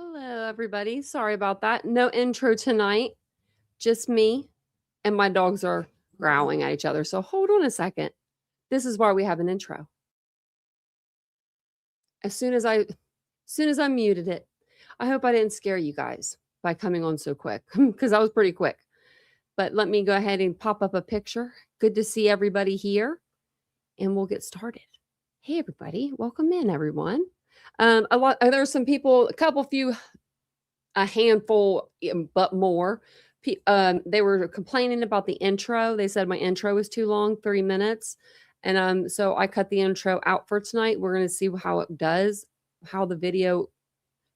Hello, everybody. Sorry about that. No intro tonight, just me, and my dogs are growling at each other. So hold on a second. This is why we have an intro. As soon as I muted it, I hope I didn't scare you guys by coming on so quick because that was pretty quick. But let me go ahead and pop up a picture. Good to see everybody here, and we'll get started. Hey, everybody. Welcome in, everyone. There's some people, a handful, but more. They were complaining about the intro. They said my intro was too long, 3 minutes. And so I cut the intro out for tonight. We're going to see how it does, how the video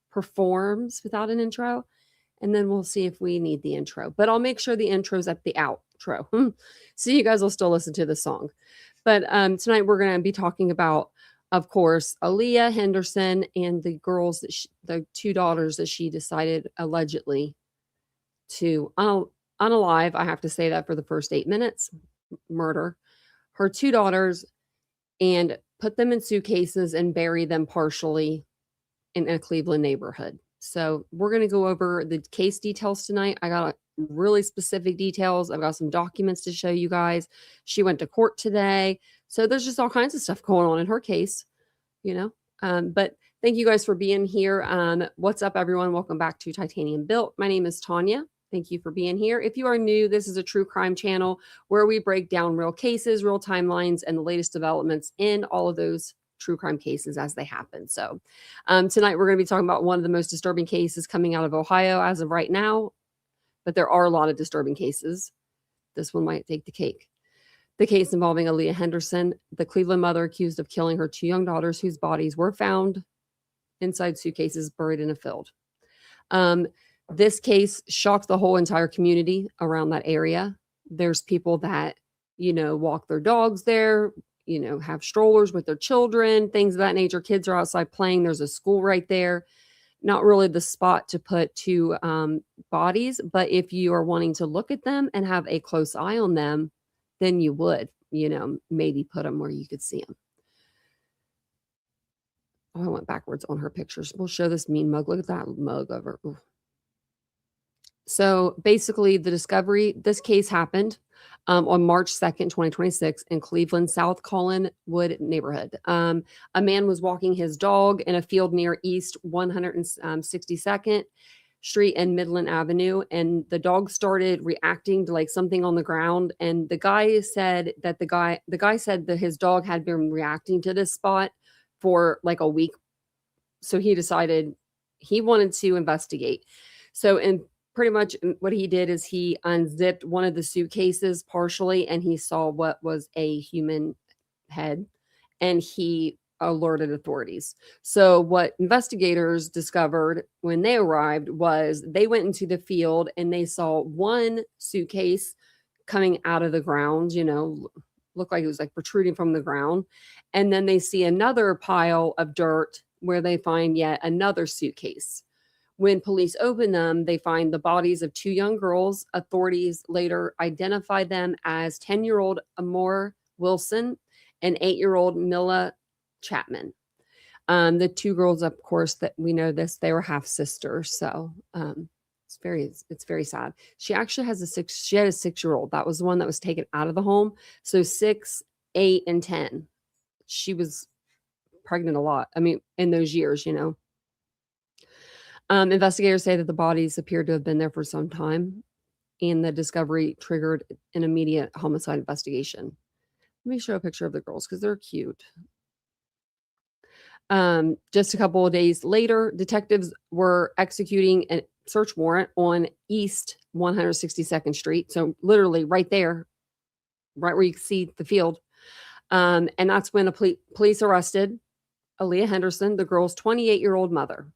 performs without an intro. And then we'll see if we need the intro. But I'll make sure the intro's at the outro. So you guys will still listen to the song. But tonight we're going to be talking about, of course, Aliyah Henderson and the girls, the two daughters that she decided allegedly to unalive. I have to say that for the first 8 minutes, murder her two daughters and put them in suitcases and bury them partially in a Cleveland neighborhood. So we're going to go over the case details tonight. I got really specific details. I've got some documents to show you guys. She went to court today. So there's just all kinds of stuff going on in her case, But thank you guys for being here. What's up, everyone? Welcome back to Titanium Built. My name is Tanya. Thank you for being here. If you are new, this is a true crime channel where we break down real cases, real timelines, and the latest developments in all of those true crime cases as they happen. So tonight we're going to be talking about one of the most disturbing cases coming out of Ohio as of right now, but there are a lot of disturbing cases. This one might take the cake. The case involving Aliyah Henderson, the Cleveland mother accused of killing her two young daughters whose bodies were found inside suitcases buried in a field. This case shocked the whole entire community around that area. There's people that, walk their dogs there, have strollers with their children, things of that nature. Kids are outside playing. There's a school right there. Not really the spot to put two bodies, but if you are wanting to look at them and have a close eye on them, then you would, maybe put them where you could see them. Oh, I went backwards on her pictures. We'll show this mean mug. Look at that mug over. Ooh. So basically this case happened on March 2nd, 2026 in Cleveland, South Collinwood neighborhood. A man was walking his dog in a field near East 162nd Street and Midland Avenue, and the dog started reacting to like something on the ground. And the guy said that the guy said that his dog had been reacting to this spot for like a week. So he decided he wanted to investigate. So pretty much what he did is he unzipped one of the suitcases partially, and he saw what was a human head, and he alerted authorities. So what investigators discovered when they arrived was they went into the field and they saw one suitcase coming out of the ground, looked like it was like protruding from the ground. And then they see another pile of dirt where they find yet another suitcase. When police open them, they find the bodies of two young girls. Authorities later identified them as 10-year-old Amore Wilson and 8-year-old Mila Chapman. The two girls, of course, that we know this, they were half sisters. So it's very sad. She actually had a 6-year-old. That was the one that was taken out of the home. So 6, 8, and 10. She was pregnant a lot. I mean, in those years, Investigators say that the bodies appeared to have been there for some time, and the discovery triggered an immediate homicide investigation. Let me show a picture of the girls because they're cute. Just a couple of days later, detectives were executing a search warrant on East 162nd Street. So literally right there, right where you can see the field. And that's when police arrested Aliyah Henderson, the girl's 28-year-old mother.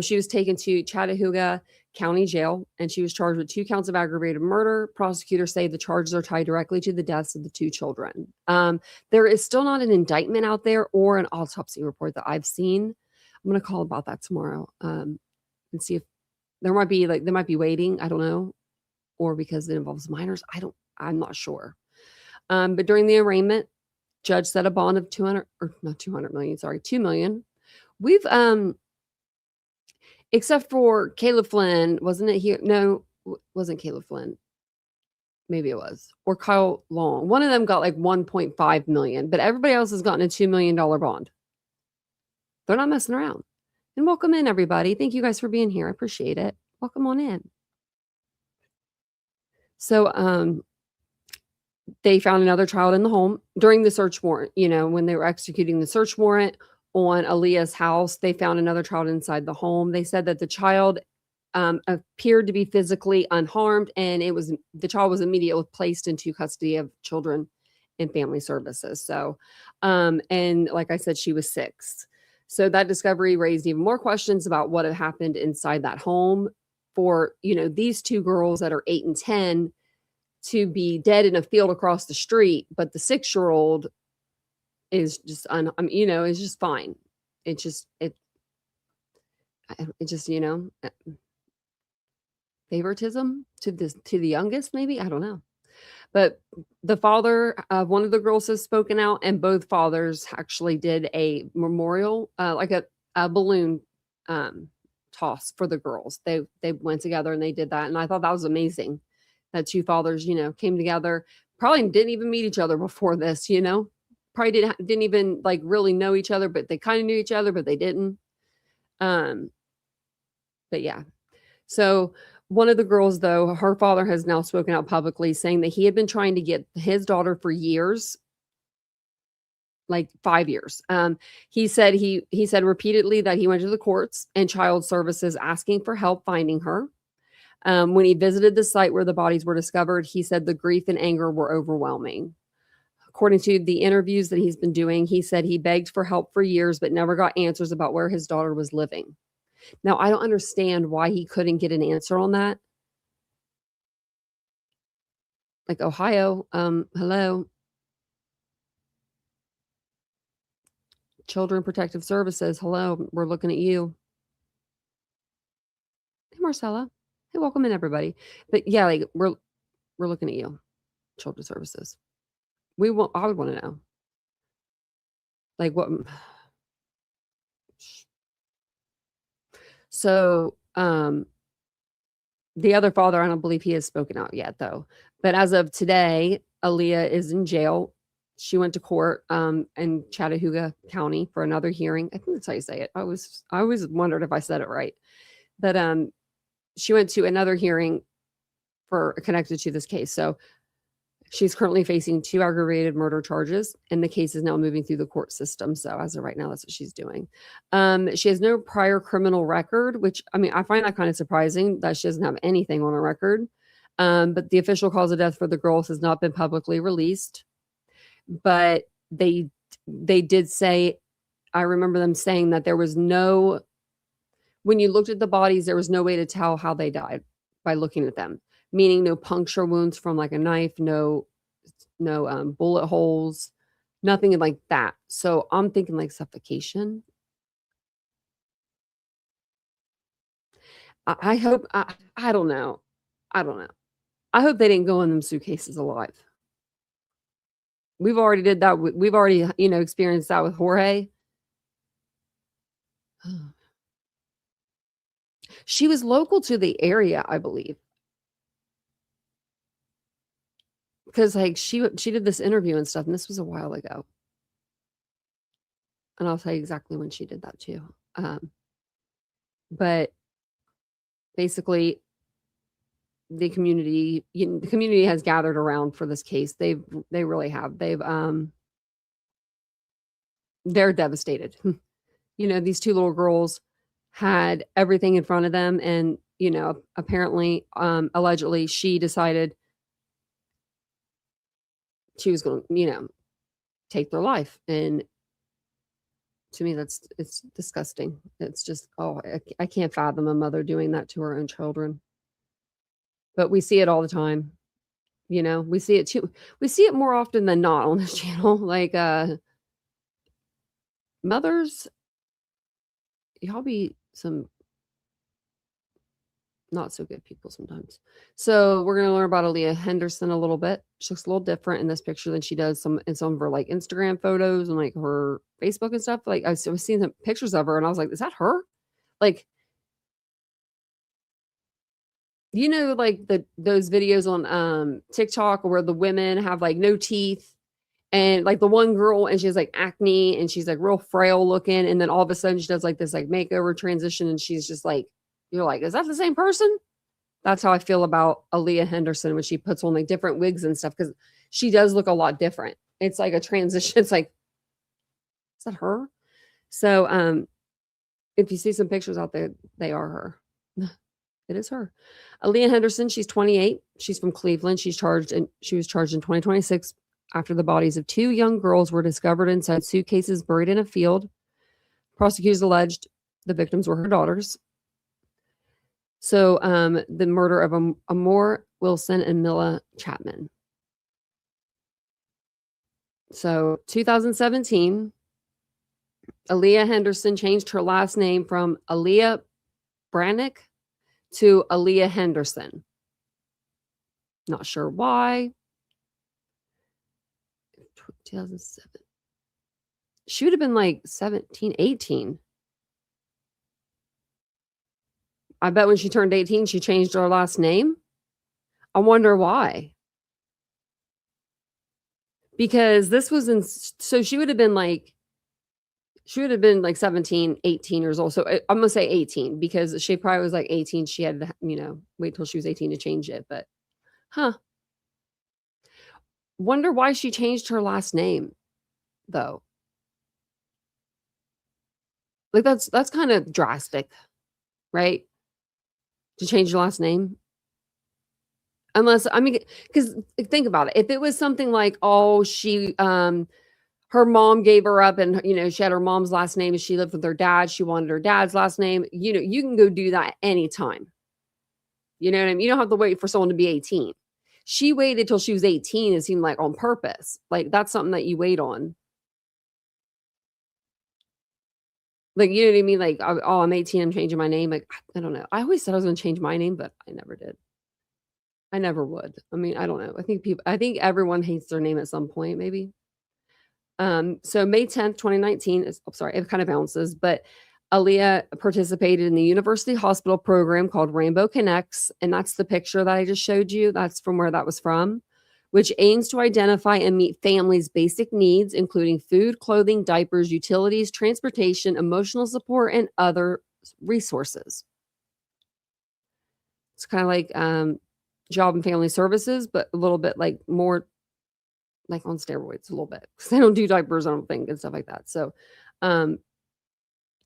She was taken to Chattahoochee County Jail, and she was charged with 2 counts of aggravated murder. Prosecutors say the charges are tied directly to the deaths of the 2 children. There is still not an indictment out there or an autopsy report that I've seen. I'm going to call about that tomorrow and see if they might be waiting. I don't know, or because it involves minors. I'm not sure. But during the arraignment, judge set a bond of $2 million. We've except for Caleb Flynn, wasn't it here? No, wasn't Caleb Flynn. Maybe it was. Or Kyle Long. One of them got like 1.5 million, but everybody else has gotten a $2 million bond. They're not messing around. And welcome in, everybody. Thank you guys for being here. I appreciate it. Welcome on in. So they found another child in the home during the search warrant. When they were executing the search warrant on Aliyah's house, they found another child inside the home. They said that the child appeared to be physically unharmed, and the child was immediately placed into custody of Children and Family Services. So, and like I said, she was 6. So that discovery raised even more questions about what had happened inside that home for, these 2 girls that are 8 and 10 to be dead in a field across the street, but the 6-year-old is just, is just fine. It just, favoritism to the youngest, maybe, I don't know. But the father of one of the girls has spoken out, and both fathers actually did a memorial, like a balloon toss for the girls. They went together and they did that, and I thought that was amazing that 2 fathers came together. Probably didn't even meet each other before this. Probably didn't even like really know each other, but they kind of knew each other, but they didn't. But yeah. So one of the girls, though, her father has now spoken out publicly saying that he had been trying to get his daughter for years, like 5 years. He said he said repeatedly that he went to the courts and child services asking for help finding her. When he visited the site where the bodies were discovered, he said the grief and anger were overwhelming. According to the interviews that he's been doing, he said he begged for help for years, but never got answers about where his daughter was living. Now, I don't understand why he couldn't get an answer on that. Like, Ohio, hello. Children Protective Services, hello, we're looking at you. Hey, Marcella. Hey, welcome in, everybody. But yeah, like we're looking at you, Children's Services. I would want to know. Like what? So, the other father, I don't believe he has spoken out yet, though. But as of today, Aliyah is in jail. She went to court in Chattahooga County for another hearing. I think that's how you say it. I always wondered if I said it right. But she went to another hearing connected to this case. So she's currently facing 2 aggravated murder charges, and the case is now moving through the court system. So as of right now, that's what she's doing. She has no prior criminal record, which, I find that kind of surprising that she doesn't have anything on her record. But the official cause of death for the girls has not been publicly released. But they did say, I remember them saying that there was when you looked at the bodies, there was no way to tell how they died by looking at them. Meaning no puncture wounds from like a knife, no bullet holes, nothing like that. So I'm thinking like suffocation. I hope, I don't know. I don't know. I hope they didn't go in them suitcases alive. We've already did that. We've already, experienced that with Jorge. She was local to the area, I believe. Because like she did this interview and stuff, and this was a while ago. And I'll tell you exactly when she did that too. But basically, the community has gathered around for this case. They really have. They're devastated. These 2 little girls had everything in front of them, and apparently, allegedly, she decided she was going to, take their life. And to me, it's disgusting. It's just, I can't fathom a mother doing that to her own children. But we see it all the time. We see it too. We see it more often than not on this channel. Like, mothers, y'all be some not so good people sometimes. So we're going to learn about Aliyah Henderson a little bit. She looks a little different in this picture than she does in some of her like Instagram photos and like her Facebook and stuff. Like I was seeing some pictures of her and I was like, is that her? Like You know, like those videos on TikTok where the women have like no teeth, and like the one girl, and she has like acne and she's like real frail looking, and then all of a sudden she does like this like makeover transition, and she's just like, you're like, is that the same person? That's how I feel about Aliyah Henderson when she puts on like different wigs and stuff, because she does look a lot different. It's like a transition. It's like, is that her? So if you see some pictures out there, they are her. It is her. Aliyah Henderson, she's 28. She's from Cleveland. She was charged in 2026 after the bodies of 2 young girls were discovered inside suitcases buried in a field. Prosecutors alleged the victims were her daughters. So the murder of Amore Wilson and Mila Chapman. So 2017, Aliyah Henderson changed her last name from Aliyah Brannick to Aliyah Henderson. Not sure why. 2007. She would have been like 17, 18. I bet when she turned 18, she changed her last name. I wonder why. Because this was so she would have been like 17, 18 years old. So I'm going to say 18 because she probably was like 18. She had to, wait till she was 18 to change it. But, wonder why she changed her last name, though. Like, that's kind of drastic, right? To change your last name. Unless, because think about it. If it was something like, she, her mom gave her up and, she had her mom's last name and she lived with her dad. She wanted her dad's last name. You can go do that anytime. You know what I mean? You don't have to wait for someone to be 18. She waited till she was 18. It seemed like on purpose. Like, that's something that you wait on. Like, you know what I mean? Like, I'm 18. I'm changing my name. Like, I don't know. I always said I was going to change my name, but I never did. I never would. I don't know. I think everyone hates their name at some point, maybe. So May 10th, 2019 it kind of bounces, but Aliyah participated in the university hospital program called Rainbow Connects. And that's the picture that I just showed you. That's from where that was from, which aims to identify and meet families' basic needs, including food, clothing, diapers, utilities, transportation, emotional support, and other resources. It's kind of like Job and Family Services, but a little bit like more like on steroids a little bit, because they don't do diapers, I don't think, and stuff like that. So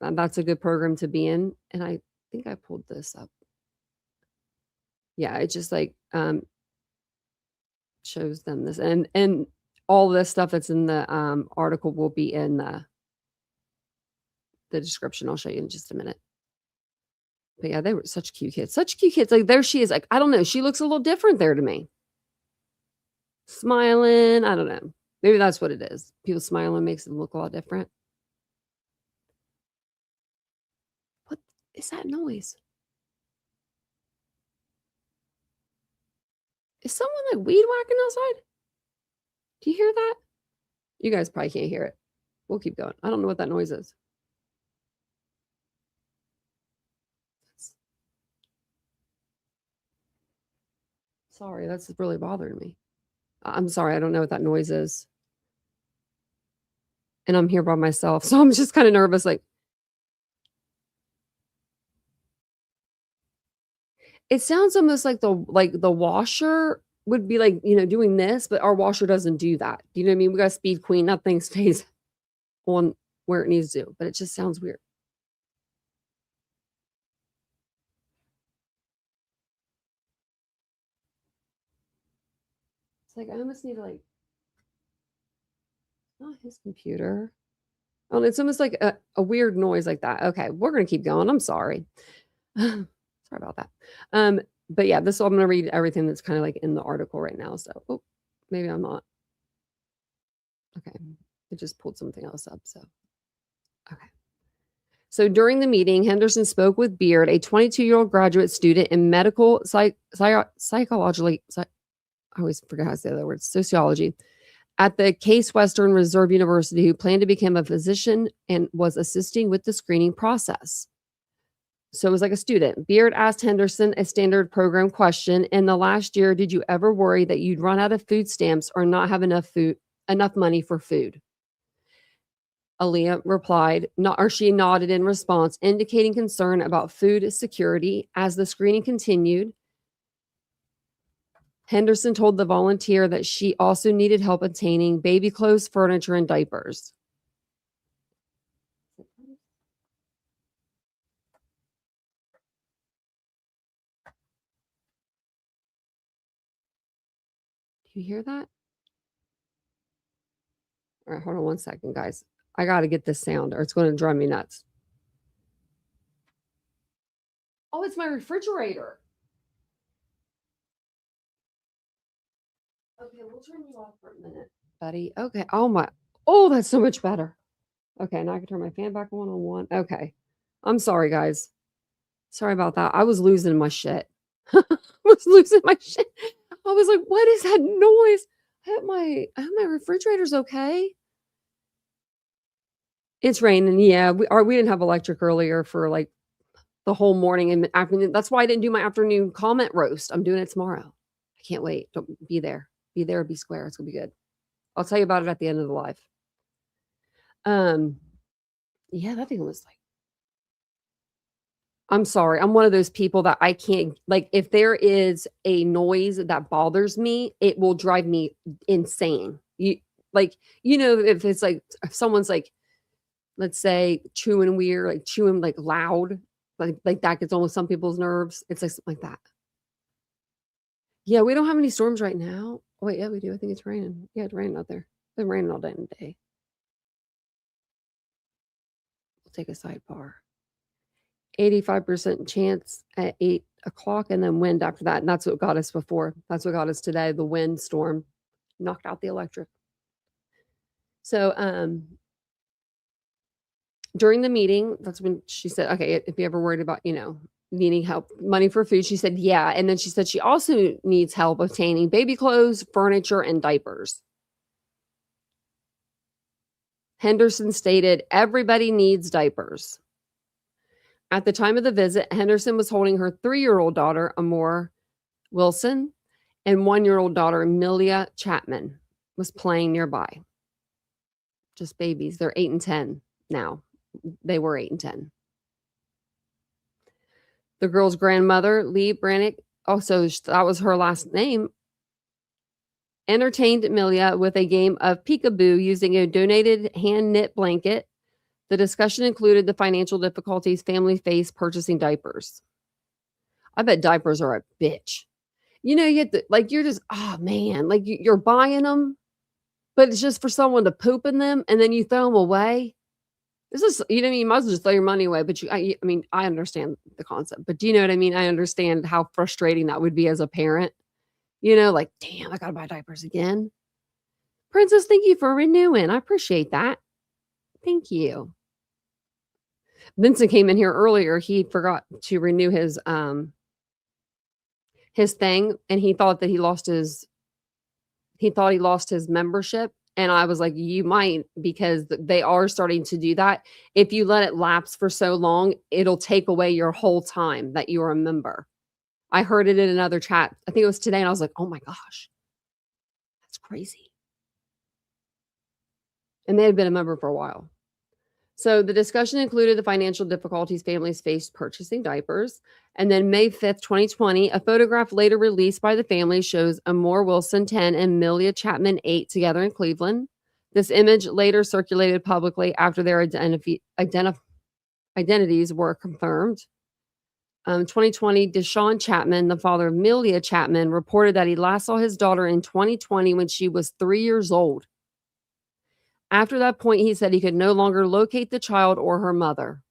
that's a good program to be in. And I think I pulled this up. Yeah, it just like shows them this, and all this stuff that's in the article will be in the description. I'll show you in just a minute. But yeah, they were such cute kids. Like, there she is. Like, I don't know. She looks a little different there to me. Smiling. I don't know. Maybe that's what it is. People smiling makes them look a lot different. What is that noise? Is someone like weed whacking outside? Do you hear that? You guys probably can't hear it. We'll keep going. I don't know what that noise is. Sorry, that's really bothering me. I'm sorry, I don't know what that noise is. And I'm here by myself, so I'm just kind of nervous. Like, it sounds almost like the washer would be like, doing this, but our washer doesn't do that. Do you know what I mean? We got Speed Queen. Nothing stays on where it needs to, but it just sounds weird. It's like, I almost need to like, not his computer. Oh, it's almost like a weird noise like that. Okay, we're going to keep going. I'm sorry. Sorry about that. But yeah, I'm going to read everything that's kind of like in the article right now. So, maybe I'm not. Okay, I just pulled something else up. So, okay. So during the meeting, Henderson spoke with Beard, a 22-year-old graduate student in medical psychology. I always forget how to say the word, sociology, at the Case Western Reserve University, who planned to become a physician and was assisting with the screening process. So it was like a student. Beard asked Henderson a standard program question. In the last year, did you ever worry that you'd run out of food stamps or not have enough money for food? Aliyah replied, or she nodded in response, indicating concern about food security. As the screening continued, Henderson told the volunteer that she also needed help obtaining baby clothes, furniture, and diapers. Do you hear that? All right, hold on one second, guys. I got to get this sound or it's going to drive me nuts. Oh, it's my refrigerator. Okay, we'll turn you off for a minute, buddy. Okay. Oh, that's so much better. Okay, now I can turn my fan back on one. Okay. I'm sorry, guys. Sorry about that. I was losing my shit. I was losing my shit. I was like, what is that noise? I hope my refrigerator's okay. It's raining. Yeah. We didn't have electric earlier for like the whole morning and afternoon. That's why I didn't do my afternoon comment roast. I'm doing it tomorrow. I can't wait. Don't be there. Be there, be square. It's gonna be good. I'll tell you about it at the end of the live. Yeah, that thing was like, I'm sorry. I'm one of those people that I can't, like, if there is a noise that bothers me, it will drive me insane. If it's like if someone's like, let's say chewing weird, like chewing like loud, like that gets on with some people's nerves. It's like something like that. Yeah, we don't have any storms right now. Oh, wait, yeah, we do. I think it's raining. Yeah, it's raining out there. It's been raining all day today. We'll take a sidebar. 85% chance at 8 o'clock and then wind after that. And that's what got us before. That's what got us today. The wind storm knocked out the electric. So during the meeting, that's when she said, okay, if you ever worried about, needing help, money for food, she said, yeah. And then she said she also needs help obtaining baby clothes, furniture, and diapers. Henderson stated, everybody needs diapers. At the time of the visit, Henderson was holding her 3-year-old daughter, Amore Wilson, and 1-year-old daughter, Amelia Chapman, was playing nearby. Just babies. They're 8 and 10 now. They were 8 and 10. The girl's grandmother, Lee Brannick, also that was her last name, entertained Amelia with a game of peekaboo using a donated hand-knit blanket. The discussion included the financial difficulties families face purchasing diapers. I bet diapers are a bitch. You get to, like, you're just, oh man, like you're buying them, but it's just for someone to poop in them and then you throw them away. This is, you might as well just throw your money away. But I understand the concept, but do you know what I mean? I understand how frustrating that would be as a parent. Like, damn, I got to buy diapers again. Princess, thank you for renewing. I appreciate that. Thank you. Vincent came in here earlier. He forgot to renew his thing, and he thought he lost his membership. And I was like, you might, because they are starting to do that. If you let it lapse for so long, it'll take away your whole time that you're a member. I heard it in another chat. I think it was today, and I was like, oh my gosh, that's crazy. And they had been a member for a while. So the discussion included the financial difficulties families faced purchasing diapers. And then May 5th, 2020, a photograph later released by the family shows Amore Wilson, 10, and Amelia Chapman, 8, together in Cleveland. This image later circulated publicly after their identities were confirmed. 2020, Deshaun Chapman, the father of Amelia Chapman, reported that he last saw his daughter in 2020 when she was 3 years old. After that point, he said he could no longer locate the child or her mother.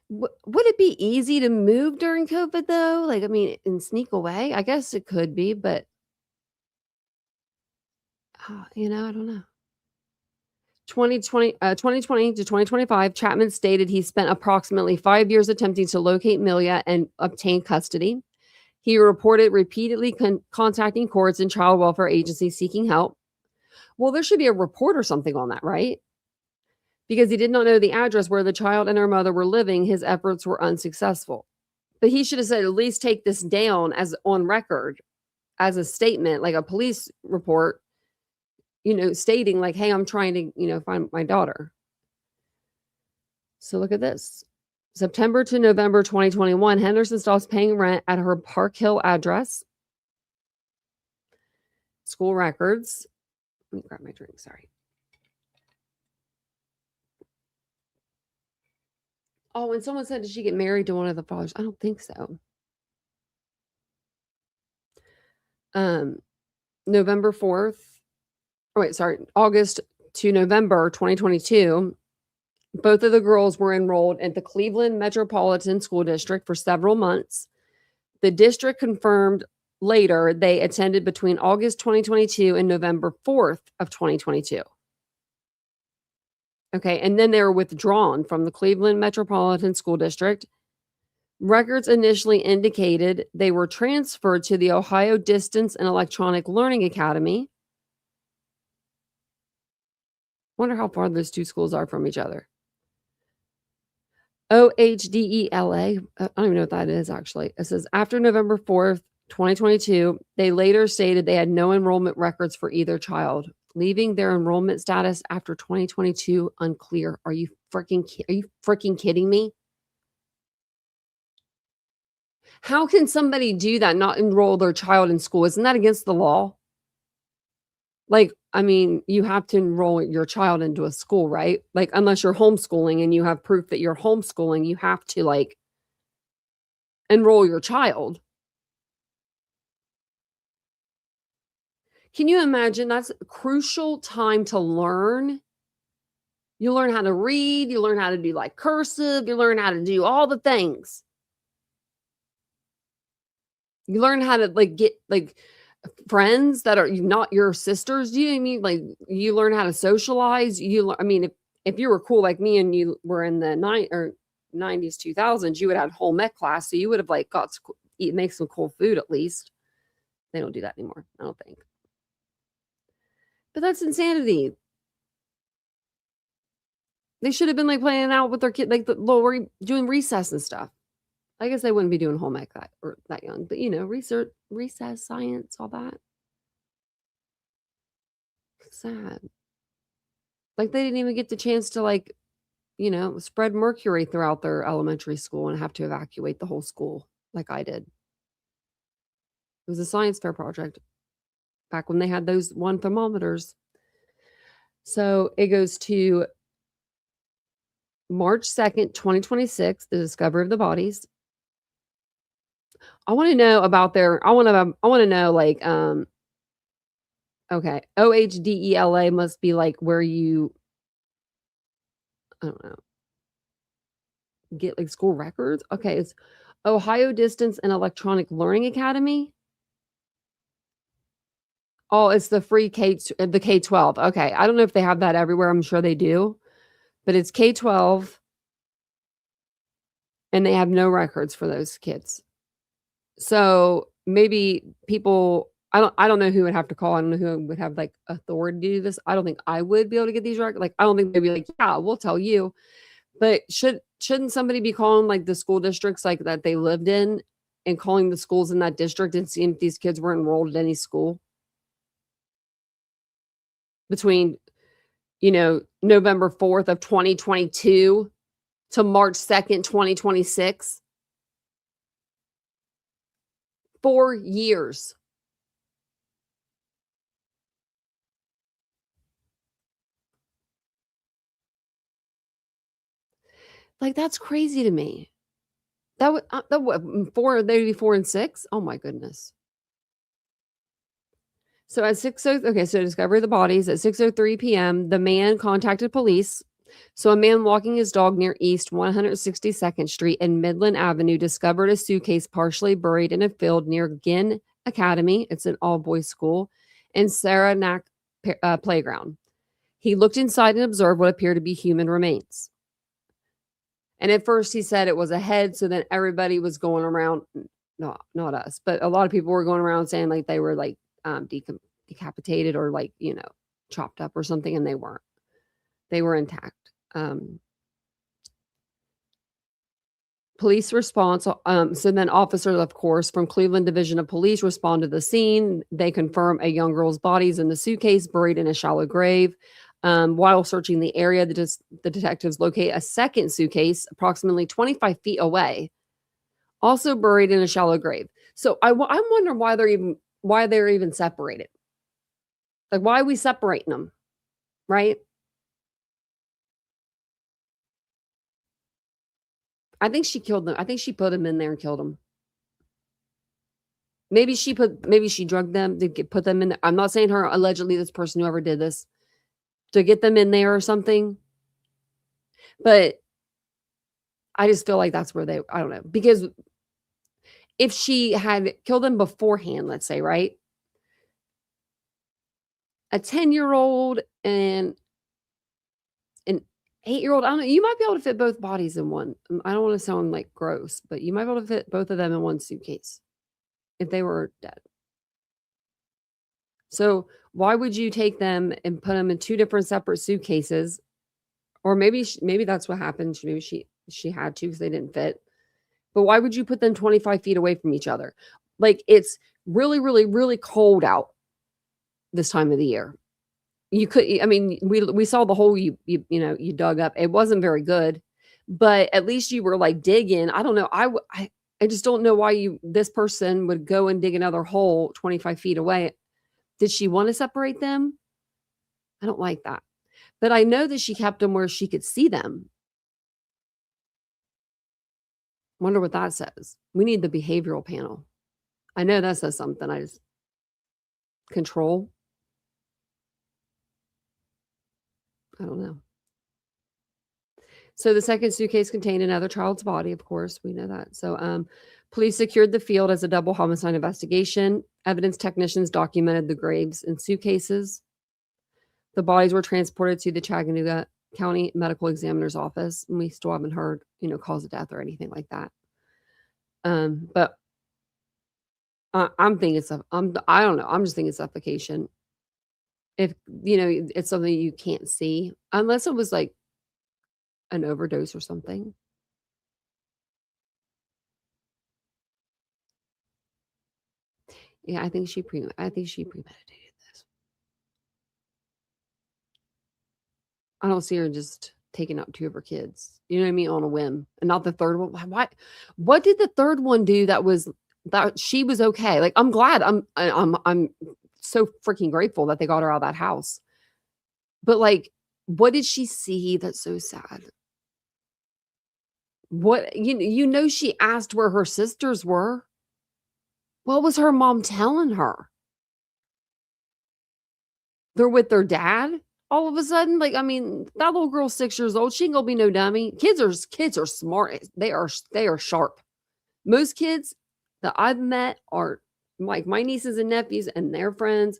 Would it be easy to move during COVID, though? And sneak away? I guess it could be, but, I don't know. 2020 to 2025, Chapman stated he spent approximately 5 years attempting to locate Amelia and obtain custody. He reported repeatedly contacting courts and child welfare agencies seeking help. Well, there should be a report or something on that, right? Because he did not know the address where the child and her mother were living, his efforts were unsuccessful. But he should have said, at least take this down as on record as a statement, like a police report, stating like, hey, I'm trying to, find my daughter. So look at this. September to November 2021, Henderson stops paying rent at her Park Hill address. School records. Let me grab my drink, sorry. Oh, and someone said, did she get married to one of the fathers? I don't think so. November 4th. Oh, wait, sorry. August to November 2022. Both of the girls were enrolled at the Cleveland Metropolitan School District for several months. The district confirmed later they attended between August 2022 and November 4th of 2022. Okay, and then they were withdrawn from the Cleveland Metropolitan School District. Records initially indicated they were transferred to the Ohio Distance and Electronic Learning Academy. Wonder how far those two schools are from each other. OHDELA, I don't even know what that is actually. It says after November 4th, 2022, they later stated they had no enrollment records for either child, leaving their enrollment status after 2022 unclear. Are you freaking kidding me? How can somebody do that, not enroll their child in school? Isn't that against the law? Like, I mean, you have to enroll your child into a school, right? Like, unless you're homeschooling and you have proof that you're homeschooling, you have to like enroll your child. Can you imagine? That's a crucial time to learn. You learn how to read, you learn how to do like cursive, you learn how to do all the things. You learn how to like get like friends that are not your sisters. Do you know what I mean? Like you learn how to socialize. I mean, if you were cool like me and you were in the 90s, 2000s, you would have whole ec class. So you would have like got to make some cool food at least. They don't do that anymore, I don't think. But that's insanity. They should have been like playing out with their kid, like doing recess and stuff. I guess they wouldn't be doing home ec that young, but research, recess, science, all that. Sad. Like they didn't even get the chance to like, spread mercury throughout their elementary school and have to evacuate the whole school like I did. It was a science fair project back when they had those 1 thermometers. So it goes to March 2nd, 2026, the discovery of the bodies. I want to know about I want to know like, okay, OHDELA must be like where you, I don't know, get like school records. Okay, it's Ohio Distance and Electronic Learning Academy. Oh, it's the free the K-12. Okay, I don't know if they have that everywhere. I'm sure they do, but it's K-12, and they have no records for those kids. So maybe people, I don't know who would have to call. I don't know who would have like authority to do this. I don't think I would be able to get these records. Like, I don't think they'd be like, yeah, we'll tell you. But shouldn't somebody be calling like the school districts like that they lived in and calling the schools in that district and seeing if these kids were enrolled at any school between, November 4th of 2022 to March 2nd, 2026? 4 years. Like, that's crazy to me. That would, they'd be 4 and 6? Oh my goodness. So at 6:00, okay, so discovery of the bodies at 6:03 p.m., the man contacted police. So a man walking his dog near East 162nd Street and Midland Avenue discovered a suitcase partially buried in a field near Ginn Academy. It's an all-boys school, and Saranac Playground. He looked inside and observed what appeared to be human remains. And at first he said it was a head, so then everybody was going around, not us, but a lot of people were going around saying like they were like decapitated or like, chopped up or something, and they weren't. They were intact. Police response, so then officers, of course, from Cleveland Division of Police respond to the scene. They confirm a young girl's body is in the suitcase, buried in a shallow grave. While searching the area, the detectives locate a second suitcase approximately 25 feet away, also buried in a shallow grave. So I'm wondering why they're even separated. Like, why are we separating them, right? I think she killed them. I think she put them in there and killed them. Maybe she drugged them to put them in there. I'm not saying her, allegedly this person, whoever did this, to get them in there or something. But I just feel like that's where I don't know. Because if she had killed them beforehand, let's say, right? A 10-year-old and an 8-year-old, I don't know, you might be able to fit both bodies in one. I don't want to sound like gross, but you might be able to fit both of them in one suitcase if they were dead. So why would you take them and put them in 2 different separate suitcases? Or maybe that's what happened. Maybe she had to because they didn't fit. But why would you put them 25 feet away from each other? Like, it's really, really, really cold out this time of the year. You could, I mean, we saw the hole you dug up. It wasn't very good, but at least you were like digging. I don't know. I just don't know why this person would go and dig another hole 25 feet away. Did she want to separate them? I don't like that. But I know that she kept them where she could see them. Wonder what that says. We need the behavioral panel. I know that says something. I just control. I don't know. So the second suitcase contained another child's body, of course. We know that. So police secured the field as a double homicide investigation. Evidence technicians documented the graves in suitcases. The bodies were transported to the Chattanooga County Medical Examiner's office, and we still haven't heard, cause of death or anything like that. But I'm thinking I don't know. I'm just thinking suffocation. If, it's something you can't see, unless it was like an overdose or something. Yeah, I think she premeditated this. I don't see her just taking out 2 of her kids, you know what I mean, on a whim, and not the 3rd one. What did the 3rd one do that she was okay? Like, I'm glad. I'm so freaking grateful that they got her out of that house. But, like, what did she see that's so sad? What, she asked where her sisters were. What was her mom telling her? They're with their dad all of a sudden? Like, I mean, that little girl's 6 years old. She ain't gonna be no dummy. Kids are smart. They are sharp. Most kids that I've met are like my nieces and nephews and their friends.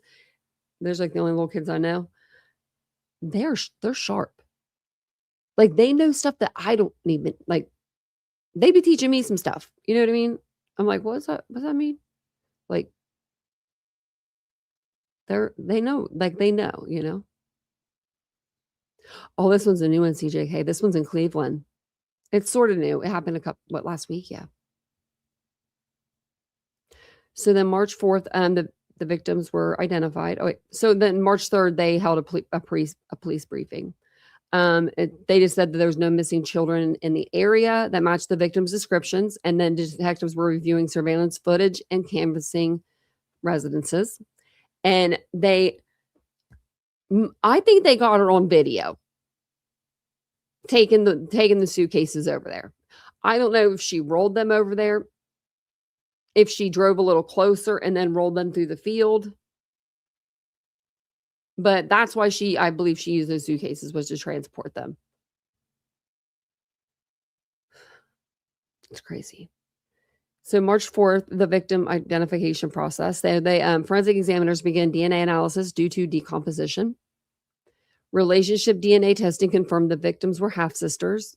There's like the only little kids I know. They're sharp. Like, they know stuff that I don't even like. They be teaching me some stuff. You know what I mean? I'm like, what's that mean? Like, they know, like, they know. Oh, this one's a new one, CJK. This one's in Cleveland. It's sort of new. It happened last week? Yeah. So then March 4th, the victims were identified. Oh, wait. So then March 3rd, they held a police briefing. They just said that there was no missing children in the area that matched the victims' descriptions. And then detectives were reviewing surveillance footage and canvassing residences. And I think they got her on video taking the suitcases over there. I don't know if she rolled them over there, if she drove a little closer and then rolled them through the field. But that's why I believe she used those suitcases, was to transport them. It's crazy. So March 4th, the victim identification process. Forensic examiners began DNA analysis due to decomposition. Relationship DNA testing confirmed the victims were half-sisters.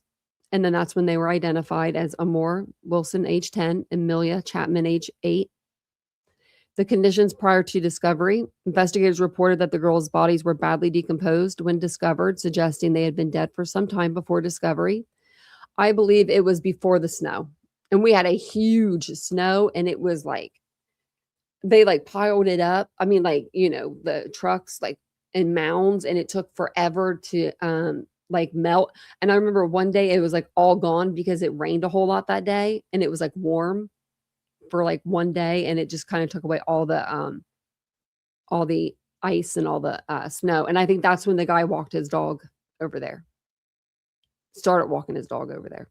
And then that's when they were identified as Amor Wilson, age 10, and Amelia Chapman, age 8. The conditions prior to discovery. Investigators reported that the girls' bodies were badly decomposed when discovered, suggesting they had been dead for some time before discovery. I believe it was before the snow. And we had a huge snow, and it was like they like piled it up. I mean, like, the trucks like in mounds, and it took forever to like melt. And I remember one day it was like all gone because it rained a whole lot that day, and it was like warm for like one day, and it just kind of took away all the ice and all the snow. And I think that's when the guy walked his dog over there. Started walking his dog over there.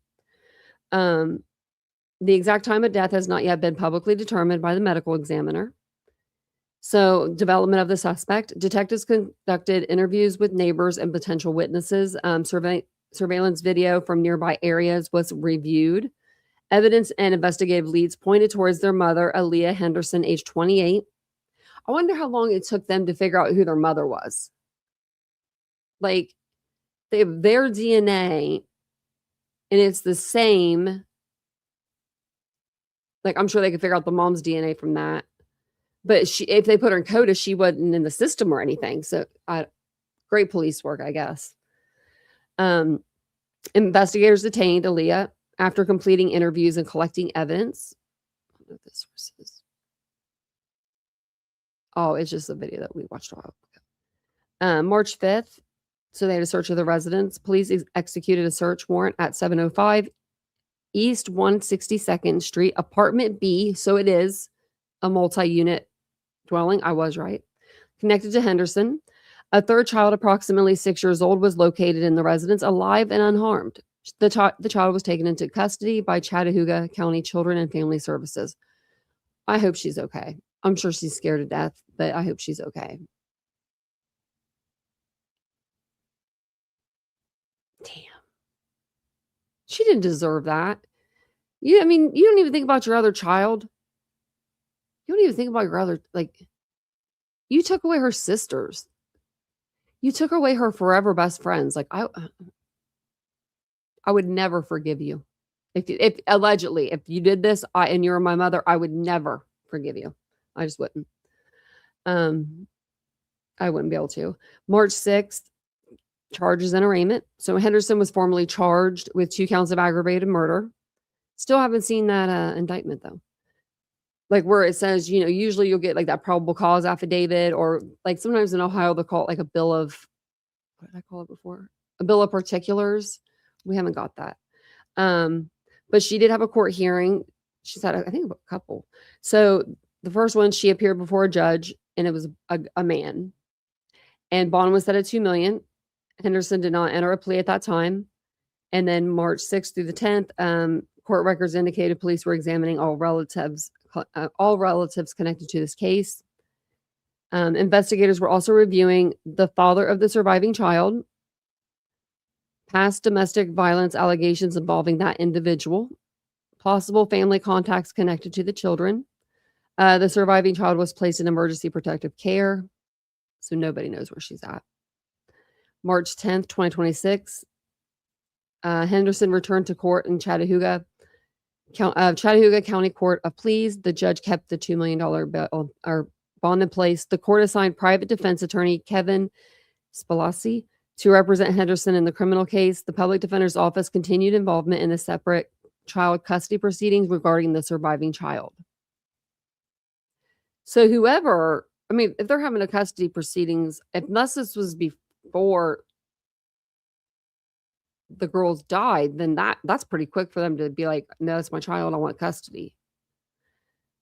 The exact time of death has not yet been publicly determined by the medical examiner. So, development of the suspect. Detectives conducted interviews with neighbors and potential witnesses. Surveillance video from nearby areas was reviewed. Evidence and investigative leads pointed towards their mother, Aliyah Henderson, age 28. I wonder how long it took them to figure out who their mother was. Like, they have their DNA, and it's the same. Like, I'm sure they could figure out the mom's DNA from that. But if they put her in CODIS, she wasn't in the system or anything. So, great police work, I guess. Investigators detained Aliyah after completing interviews and collecting evidence. I don't know the sources. Oh, it's just a video that we watched a while ago. March 5th. So they had a search of the residence. Police executed a search warrant at 705 East 162nd Street, apartment B. So it is a multi-unit dwelling. I was right. Connected to Henderson. A third child, approximately 6 years old, was located in the residence, alive and unharmed. The child was taken into custody by Chattahooga County Children and Family Services. I hope she's okay. I'm sure she's scared to death, but I hope she's okay. Damn. She didn't deserve that. You don't even think about your other child. You don't even think about your other, you took away her sisters. You took away her forever best friends. Like, I would never forgive you. If allegedly, if you did this, and you're my mother, I would never forgive you. I just wouldn't. I wouldn't be able to. March 6th, charges and arraignment. So Henderson was formally charged with 2 counts of aggravated murder. Still haven't seen that indictment though. Like where it says, usually you'll get like that probable cause affidavit, or like sometimes in Ohio they'll call it like a bill of, what did I call it before? A bill of particulars. We haven't got that. But she did have a court hearing. She's had, I think, a couple. So the first one, she appeared before a judge, and it was a man. And bond was set at $2 million. Henderson did not enter a plea at that time. And then March 6th through the 10th, court records indicated police were examining all relatives connected to this case. Investigators were also reviewing the father of the surviving child, past domestic violence allegations involving that individual, possible family contacts connected to the children. The surviving child was placed in emergency protective care, so nobody knows where she's at. March 10th, 2026, Henderson returned to court in Chattahooga County Court of Pleas. The judge kept the $2 million bail or bond in place. The court assigned private defense attorney Kevin Spalasi to represent Henderson in the criminal case. The public defender's office continued involvement in the separate child custody proceedings regarding the surviving child. So whoever, if they're having a custody proceedings, unless this was before the girls died, then that's pretty quick for them to be like, no, it's my child, I want custody.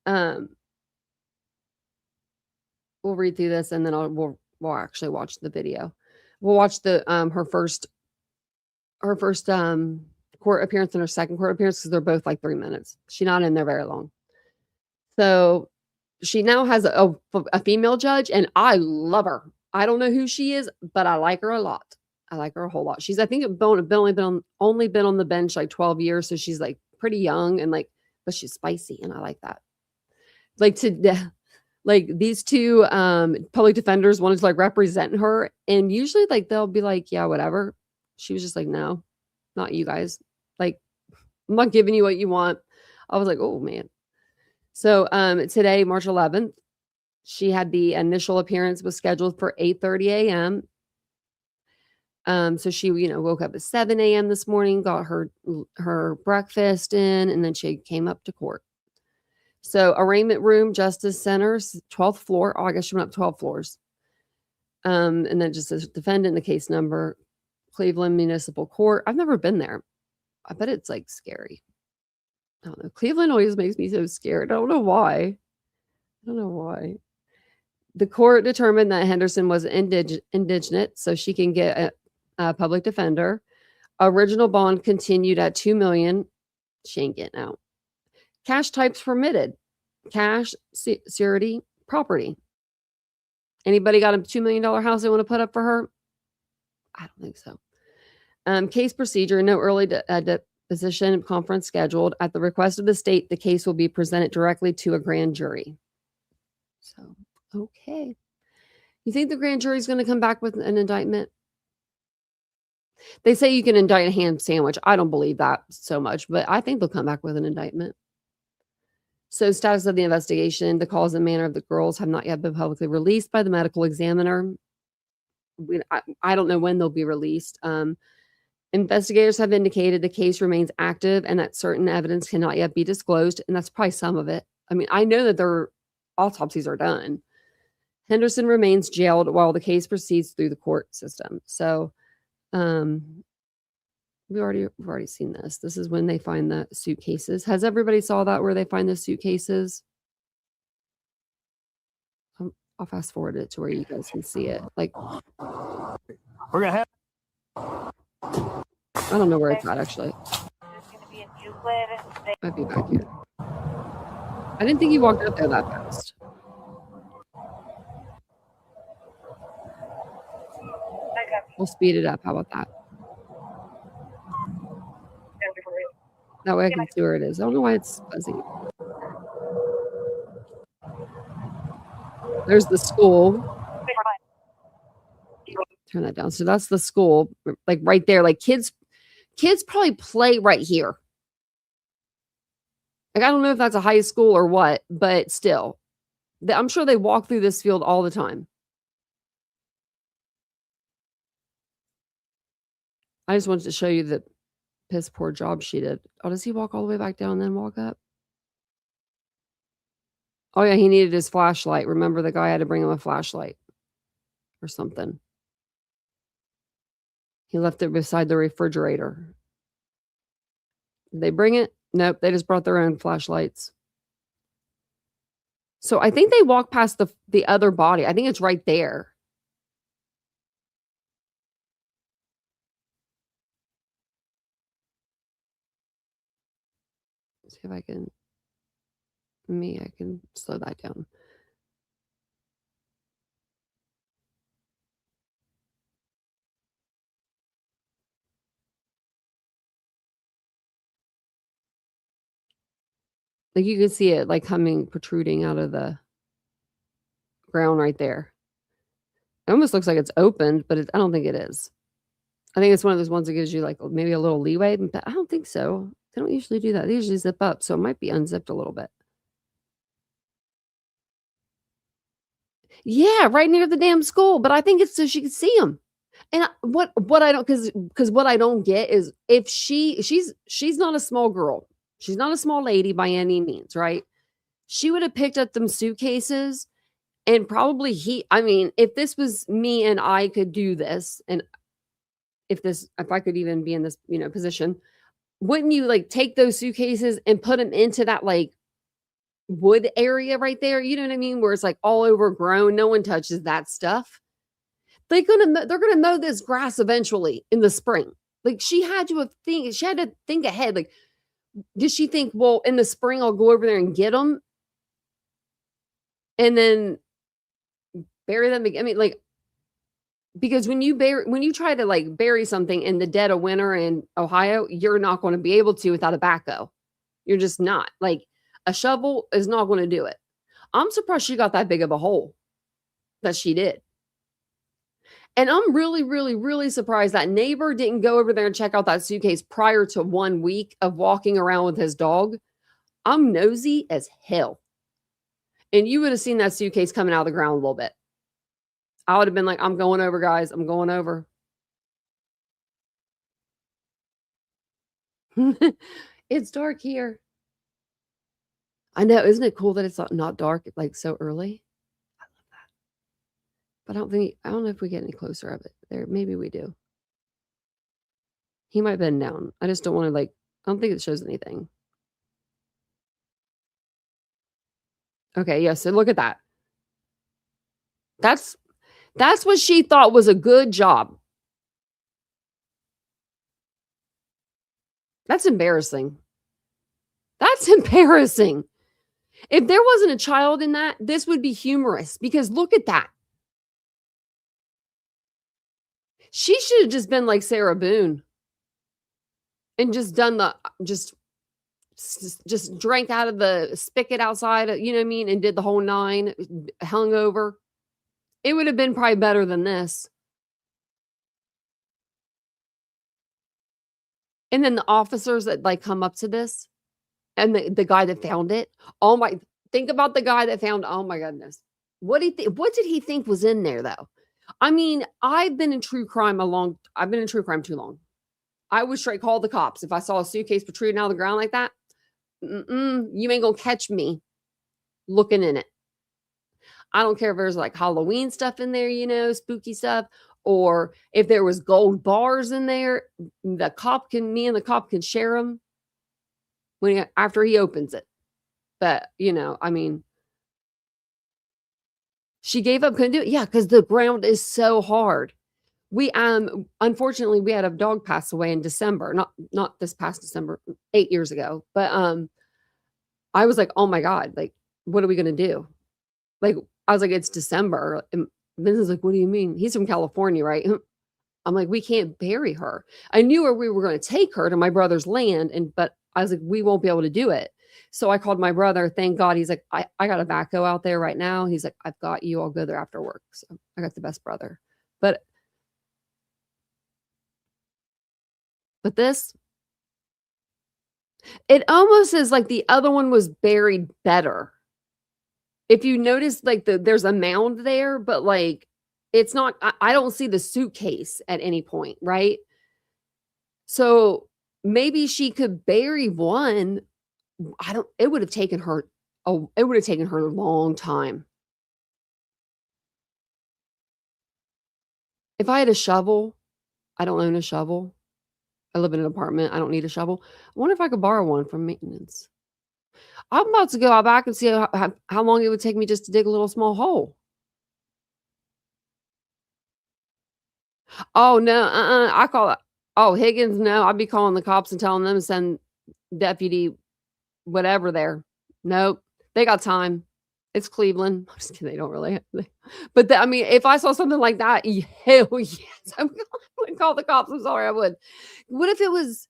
We'll read through this, and then we'll actually watch the video. We'll watch the her first court appearance and her second court appearance, because they're both like 3 minutes. She's not in there very long. So she now has a female judge, and I love her. I don't know who she is, but I like her a lot. I like her a whole lot. She's, I think, only been on the bench like 12 years, so she's like pretty young, and but she's spicy, and I like that. These two public defenders wanted to represent her, and usually they'll be like, yeah, whatever. She was just like, no, not you guys. I'm not giving you what you want. I was like, oh man. So today, March 11th, She had the initial appearance was scheduled for 8:30 a.m. So she, woke up at 7 a.m. this morning, got her breakfast in, and then she came up to court. So arraignment room, Justice Center, 12th floor. Oh, I guess she went up 12 floors. And then just says defendant, the case number, Cleveland Municipal Court. I've never been there. I bet it's like scary. I don't know. Cleveland always makes me so scared. I don't know why. The court determined that Henderson was indigent, so she can get a public defender. Original bond continued at $2 million. She ain't getting out. Cash types permitted. Cash, security, property. Anybody got a $2 million house they want to put up for her? I don't think so. Case procedure, no early deposition conference scheduled. At the request of the state, the case will be presented directly to a grand jury. So, okay. You think the grand jury is going to come back with an indictment? They say you can indict a ham sandwich. I don't believe that so much, but I think they'll come back with an indictment. So, status of the investigation, the cause and manner of the girls have not yet been publicly released by the medical examiner. I don't know when they'll be released. Investigators have indicated the case remains active and that certain evidence cannot yet be disclosed, and that's probably some of it. I mean, I know that their autopsies are done. Henderson remains jailed while the case proceeds through the court system. So, we've already seen this. This is when they find the suitcases. Has everybody saw that where they find the suitcases? I'll fast forward it to where you guys can see it. Like, we're gonna have. I don't know where it's at actually. Might be back here. I didn't think you walked up there that fast. We'll speed it up. How about that? That way I can see where it is. I don't know why it's fuzzy. There's the school. Turn that down. So that's the school, like right there. Like kids probably play right here. Like I don't know if that's a high school or what, but still, I'm sure they walk through this field all the time. I just wanted to show you the piss poor job she did. Oh, does he walk all the way back down and then walk up? Oh yeah, he needed his flashlight. Remember the guy had to bring him a flashlight or something. He left it beside the refrigerator. Did they bring it? Nope, they just brought their own flashlights. So I think they walked past the other body. I think it's right there. Let's see if I can slow that down. Like you can see it like protruding out of the ground right there. It almost looks like it's opened, but I don't think it is. I think it's one of those ones that gives you like maybe a little leeway, but I don't think so. They don't usually do that. They usually zip up, so it might be unzipped a little bit. Yeah, right near the damn school, but I think it's so she can see them. And what I don't because what I don't get is if she's not a small girl. She's not a small lady by any means, right? She would have picked up them suitcases and probably if this was me and I could do this, and if I could even be in this, position, wouldn't you like take those suitcases and put them into that like wood area right there? You know what I mean? Where it's like all overgrown. No one touches that stuff. They're gonna mow this grass eventually in the spring. Like she had to think ahead. Like, did she think, well, in the spring I'll go over there and get them, and then bury them? I mean, like, because when you try to like bury something in the dead of winter in Ohio, you're not going to be able to without a backhoe. You're just not. Like a shovel is not going to do it. I'm surprised she got that big of a hole that she did. And I'm really, really, really surprised that neighbor didn't go over there and check out that suitcase prior to 1 week of walking around with his dog. I'm nosy as hell. And you would have seen that suitcase coming out of the ground a little bit. I would have been like, I'm going over, guys. I'm going over. It's dark here. I know. Isn't it cool that it's not dark like so early? I love that. But I don't know if we get any closer of it there. Maybe we do. He might bend down. I just don't want to I don't think it shows anything. Okay, yeah, so look at that. That's what she thought was a good job. That's embarrassing. That's embarrassing. If there wasn't a child in that, this would be humorous because look at that. She should have just been like Sarah Boone and just done just drank out of the spigot outside, you know what I mean, and did the whole 9, hung over. It would have been probably better than this. And then the officers that come up to this and the guy that found it. Think about the guy that found, oh my goodness. What did he think was in there though? I mean, I've been in true crime too long. I would straight call the cops if I saw a suitcase protruding out of the ground like that. You ain't gonna catch me looking in it. I don't care if there's Halloween stuff in there, spooky stuff, or if there was gold bars in there. Me and the cop can share them after he opens it. But I mean, she gave up, couldn't do it. Yeah, because the ground is so hard. We unfortunately we had a dog pass away in December, not this past December, 8 years ago. But I was like, oh my God, what are we gonna do? I was like, it's December. And Vince is like, what do you mean? He's from California, right? I'm like, we can't bury her. I knew where we were going to take her to my brother's land, but I was like, we won't be able to do it. So I called my brother. Thank God. He's like, I got a backhoe out there right now. He's like, I've got you. I'll go there after work. So I got the best brother. But this, it almost is like the other one was buried better. If you notice, there's a mound there, but it's not, I don't see the suitcase at any point, right? So maybe she could bury one. It would have taken her a long time. If I had a shovel, I don't own a shovel. I live in an apartment. I don't need a shovel. I wonder if I could borrow one from maintenance. I'm about to go out back and see how long it would take me just to dig a little small hole. Oh, no, I call it. Oh, Higgins, no, I'd be calling the cops and telling them to send deputy whatever there. Nope, they got time. It's Cleveland. I'm just kidding. They don't really. But I mean, if I saw something like that, hell yes, I would call the cops. I'm sorry, I would. What if it was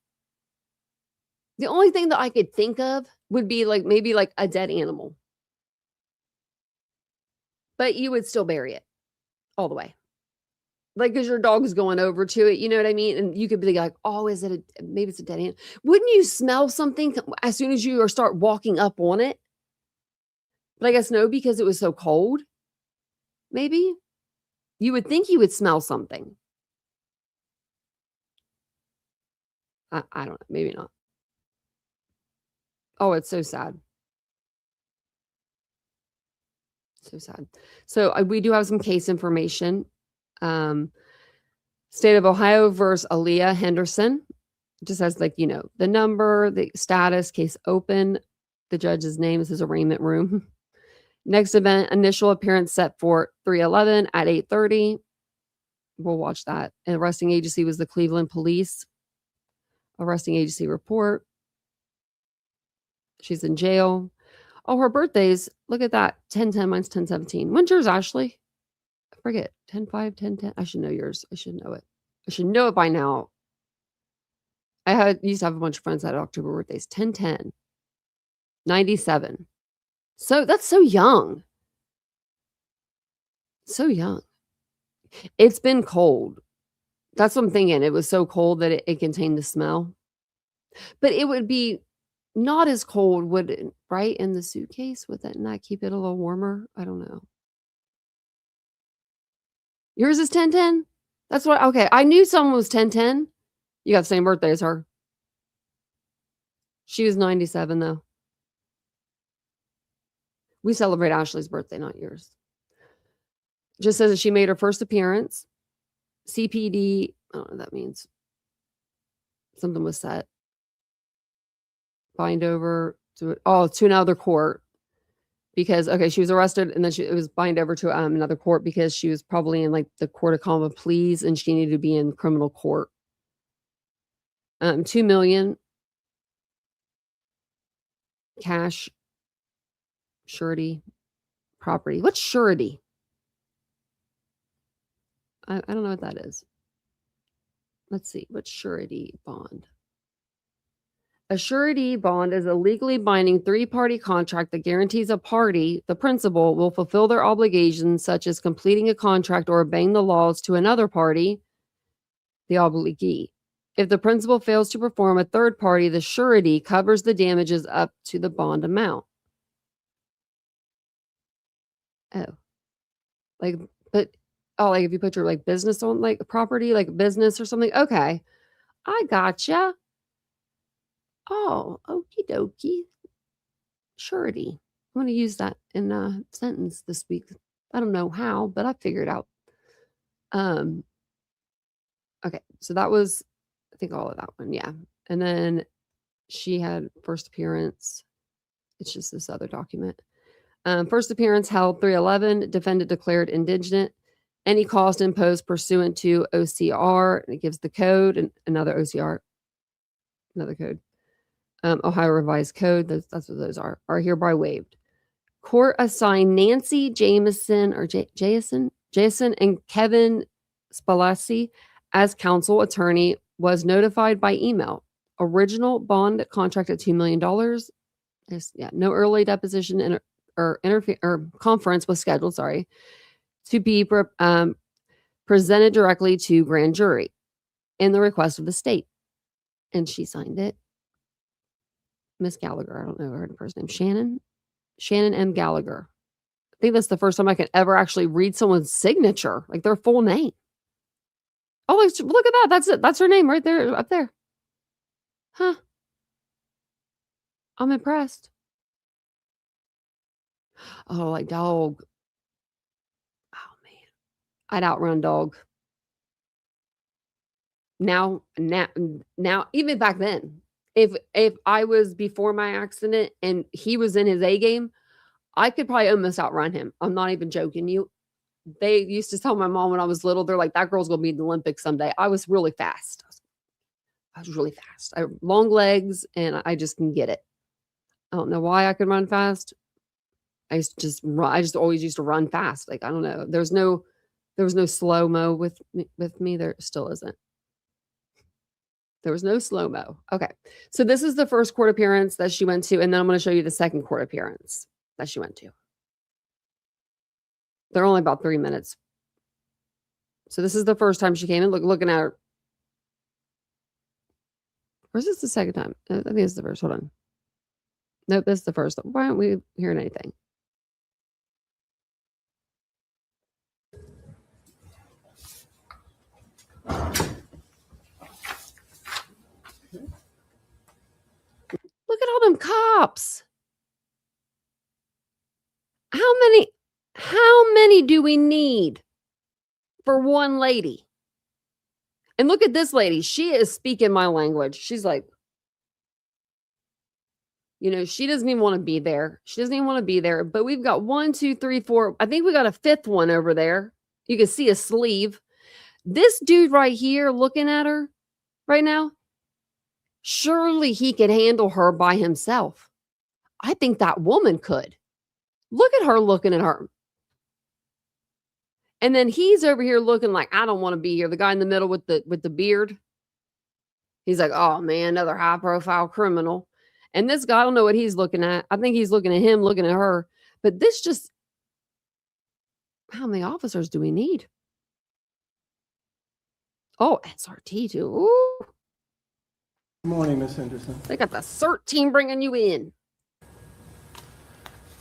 the only thing that I could think of would be maybe a dead animal, but you would still bury it all the way. Because your dog is going over to it, you know what I mean? And you could be like, oh, maybe it's a dead animal. Wouldn't you smell something as soon as you start walking up on it? But I guess no, because it was so cold. Maybe you would think you would smell something. I don't know. Maybe not. Oh, it's so sad. So sad. So we do have some case information. State of Ohio versus Aliyah Henderson. It just has the number, the status, case open, the judge's name. This is arraignment room. Next event, initial appearance set for 3/11 at 8:30. We'll watch that. And arresting agency was the Cleveland Police. Arresting agency report. She's in jail. Oh, her birthdays. Look at that. 10/10, mine's 10/17. When's yours, Ashley? I forget. 10/5, 10/10. I should know yours. I should know it. I should know it by now. I used to have a bunch of friends that had October birthdays. 10/10. 97. So that's so young. So young. It's been cold. That's what I'm thinking. It was so cold that it contained the smell. But it would be not as cold, would it? right in the suitcase? Would that not keep it a little warmer? I don't know. Yours is 1010? That's what, okay. I knew someone was 1010. You got the same birthday as her. She was 97 though. We celebrate Ashley's birthday, not yours. Just says that she made her first appearance. CPD, I don't know what that means. Something was set. Bind over to another court because she was arrested and then it was bind over to another court because she was probably in like the court of common pleas and she needed to be in criminal court. $2 million cash, surety, property. What's surety? I don't know what that is. Let's see. What's surety bond? A surety bond is a legally binding three-party contract that guarantees a party, the principal, will fulfill their obligations, such as completing a contract or obeying the laws to another party, the obligee. If the principal fails to perform, a third party, the surety, covers the damages up to the bond amount. Like if you put your like business on like property, like business or something. Okay, I gotcha. Oh, okie dokie. Surety. I'm going to use that in a sentence this week. I don't know how, but I figured out. Okay, so that was, I think, all of that one. Yeah. And then she had first appearance. It's just this other document. First appearance held 3/11. Defendant declared indigent. Any cost imposed pursuant to OCR. And it gives the code and another OCR. Another code. Ohio Revised Code. That's what those are hereby waived. Court assigned Nancy Jameson or Jason and Kevin Spalesi as counsel attorney, was notified by email. Original bond contract at $2 million. No early deposition or conference was scheduled, to be presented directly to grand jury in the request of the state. And she signed it. Miss Gallagher. I don't know her first name. Shannon M. Gallagher. I think that's the first time I can ever actually read someone's signature, like their full name. Oh, look at that. That's it. That's her name right there, up there. Huh. I'm impressed. Oh, like dog. Oh, man. I'd outrun dog. Now, even back then, if I was before my accident and he was in his A game, I could probably almost outrun him. I'm not even joking you. They used to tell my mom when I was little, they're like, that girl's going to be in the Olympics someday. I was really fast. I was really fast. I have long legs and I just can get it. I don't know why I could run fast. I just always used to run fast. Like, I don't know. There was no slow-mo with me. There still isn't. There was no slow-mo. Okay. So this is the first court appearance that she went to. And then I'm going to show you the second court appearance that she went to. They're only about 3 minutes. So this is the first time she came in. Looking at her. Or is this the second time? I think it's the first. Hold on. Nope, this is the first. Why aren't we hearing anything? Look at all them cops. How many do we need for one lady? And look at this lady. She is speaking my language. She's like, she doesn't even want to be there. She doesn't even want to be there. But we've got 1, 2, 3, 4. I think we got a fifth one over there. You can see a sleeve. This dude right here looking at her right now, surely he could handle her by himself. I think that woman could. Look at her looking at her. And then he's over here looking like, I don't want to be here. The guy in the middle with the beard. He's like, oh man, another high profile criminal. And this guy, I don't know what he's looking at. I think he's looking at him, looking at her. But this just, how many officers do we need? Oh, SRT too. Ooh. Good morning, Miss Henderson. They got the CERT team bringing you in.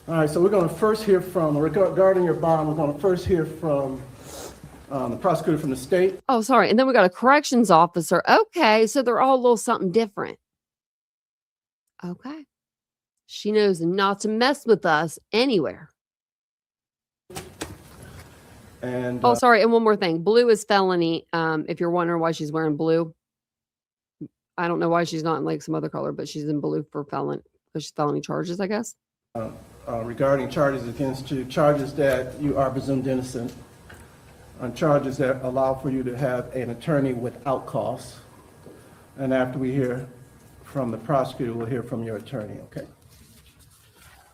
All right, so we're going to first hear from, regarding your bond, we're going to first hear from the prosecutor from the state. Oh, sorry. And then we got a corrections officer. Okay, so they're all a little something different. Okay. She knows not to mess with us anywhere. And Oh, sorry. And one more thing. Blue is felony. If you're wondering why she's wearing blue, I don't know why she's not in like some other color, but she's in blue for felony charges, I guess. regarding charges against you, charges that you are presumed innocent, on charges that allow for you to have an attorney without cost. And after we hear from the prosecutor, we'll hear from your attorney, okay?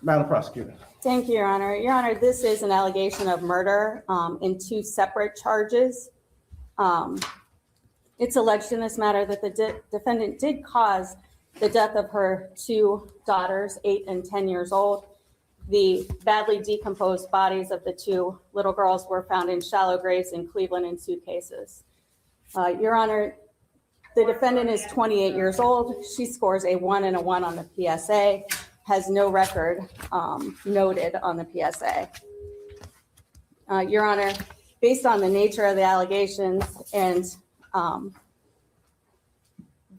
Madam Prosecutor. Thank you, Your Honor. Your Honor, this is an allegation of murder in two separate charges. It's alleged in this matter that the defendant did cause the death of her two daughters, 8 and 10 years old. The badly decomposed bodies of the two little girls were found in shallow graves in Cleveland in suitcases. Your Honor, the defendant is 28 years old. She scores a 1 and a 1 on the PSA, has no record noted on the PSA. Your Honor, based on the nature of the allegations and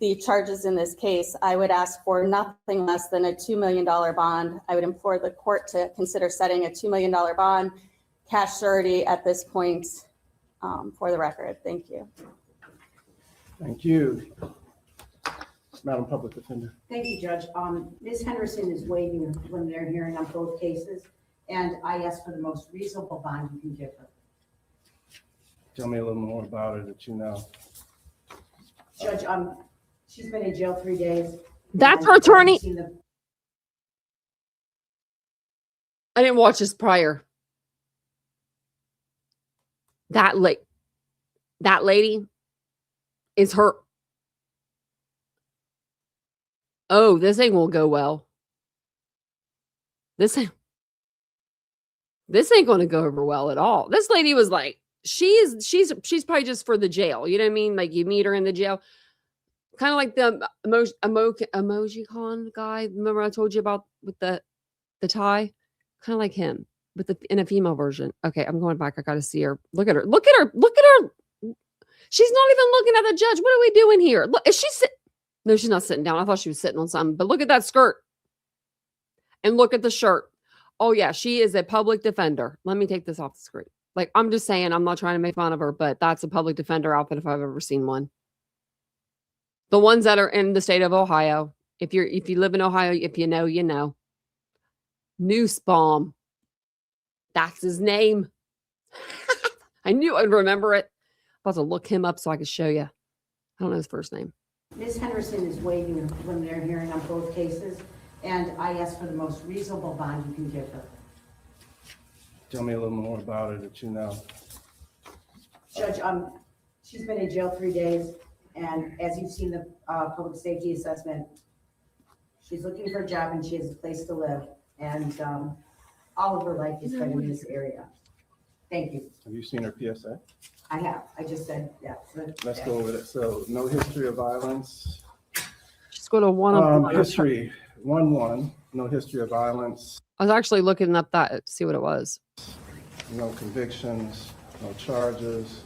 the charges in this case, I would ask for nothing less than a $2 million bond. I would implore the court to consider setting a $2 million bond, cash surety at this point for the record. Thank you. Thank you. Madam Public Defender. Thank you, Judge. Ms. Henderson is waiving a preliminary hearing on both cases, and I ask for the most reasonable bond you can give her. Tell me a little more about her that you know. Judge, she's been in jail 3 days. That's her attorney. The I didn't watch this prior. That lady is her. Oh, this ain't gonna go well. This ain't gonna go over well at all. This lady was like, she's probably just for the jail. You know what I mean? Like you meet her in the jail. Kind of like the emoji con guy. Remember I told you about with the tie? Kind of like him, but in a female version. Okay, I'm going back. I gotta see her. Look at her. Look at her. Look at her. She's not even looking at the judge. What are we doing here? Look, is she sitting? No, she's not sitting down. I thought she was sitting on something. But look at that skirt. And look at the shirt. Oh, yeah, she is a public defender. Let me take this off the screen. Like, I'm just saying, I'm not trying to make fun of her, but that's a public defender outfit if I've ever seen one. The ones that are in the state of Ohio. If you live in Ohio, if you know, you know. Nussbaum. That's his name. I knew I'd remember it. I'm about to look him up so I could show you. I don't know his first name. Ms. Henderson is waiving a preliminary hearing on both cases, and I ask for the most reasonable bond you can give her. Tell me a little more about her that you know. Judge, she's been in jail 3 days, and as you've seen the public safety assessment, she's looking for a job and she has a place to live, and all of her life has been in this area. Thank you. Have you seen her PSA? I have. I just said, yeah. Let's go over it. So, no history of violence. She's got a one. History 1-1. No history of violence. I was actually looking up that to see what it was. No convictions. No charges.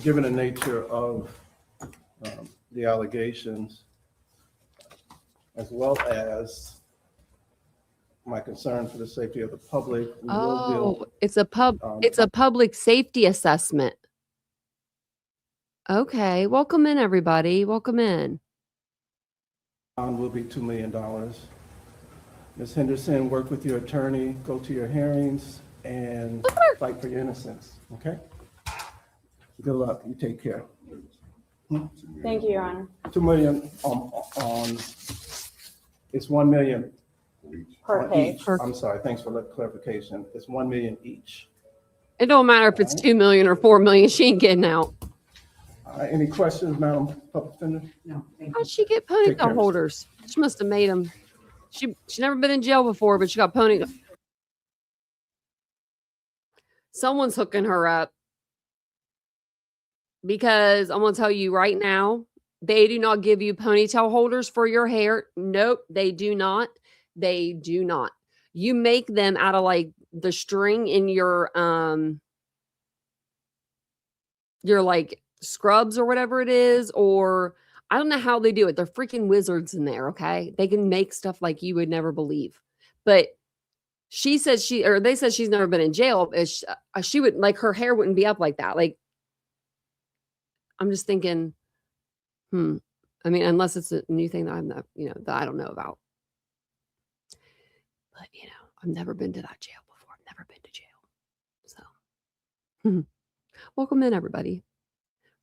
Given the nature of the allegations, as well as my concern for the safety of the public. Oh, it's a public safety assessment. Okay, welcome in, everybody. Welcome in. Bond will be $2 million. Ms. Henderson, work with your attorney, go to your hearings, and fight for your innocence. Okay? Good luck. You take care. Thank you, Your Honor. $2 million it's $1 million Per on case. each. I'm sorry. Thanks for the clarification. It's $1 million each. It don't matter if it's 2 million or 4 million. She ain't getting out. Any questions, Madam Public Defender? No, thank you. How'd she get Take care. ponytail holders? She must have made them. She's never been in jail before, but she got ponytail. Someone's hooking her up. Because I'm going to tell you right now, They do not give you ponytail holders for your hair. Nope, they do not. They do not. You make them out of like the string in your like scrubs or whatever it is, or I don't know how they do it. They're freaking wizards in there, okay? They can make stuff like you would never believe. But she says they said she's never been in jail. She would like her hair wouldn't be up like that. Like, I'm just thinking, I mean, unless it's a new thing that I'm not, that I don't know about. But I've never been to that jail before. I've never been to jail. So welcome in, everybody.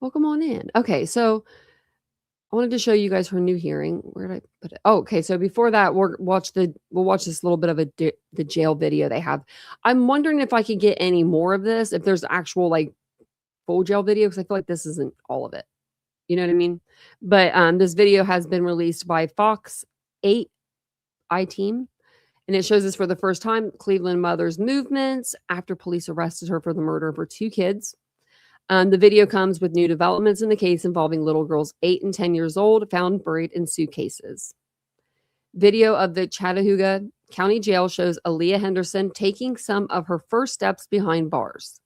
Welcome on in. Okay, so I wanted to show you guys her new hearing. Where did I put it? Oh, okay. So before that, we'll watch this little bit of the jail video they have. I'm wondering if I could get any more of this, if there's actual like full jail video, because I feel like this isn't all of it. You know what I mean? But this video has been released by Fox 8 iTeam, and it shows us for the first time Cleveland mother's movements after police arrested her for the murder of her 2 kids. The video comes with new developments in the case involving little girls 8 and 10 years old found buried in suitcases. Video of the Chattahooga County Jail shows Aliyah Henderson taking some of her first steps behind bars.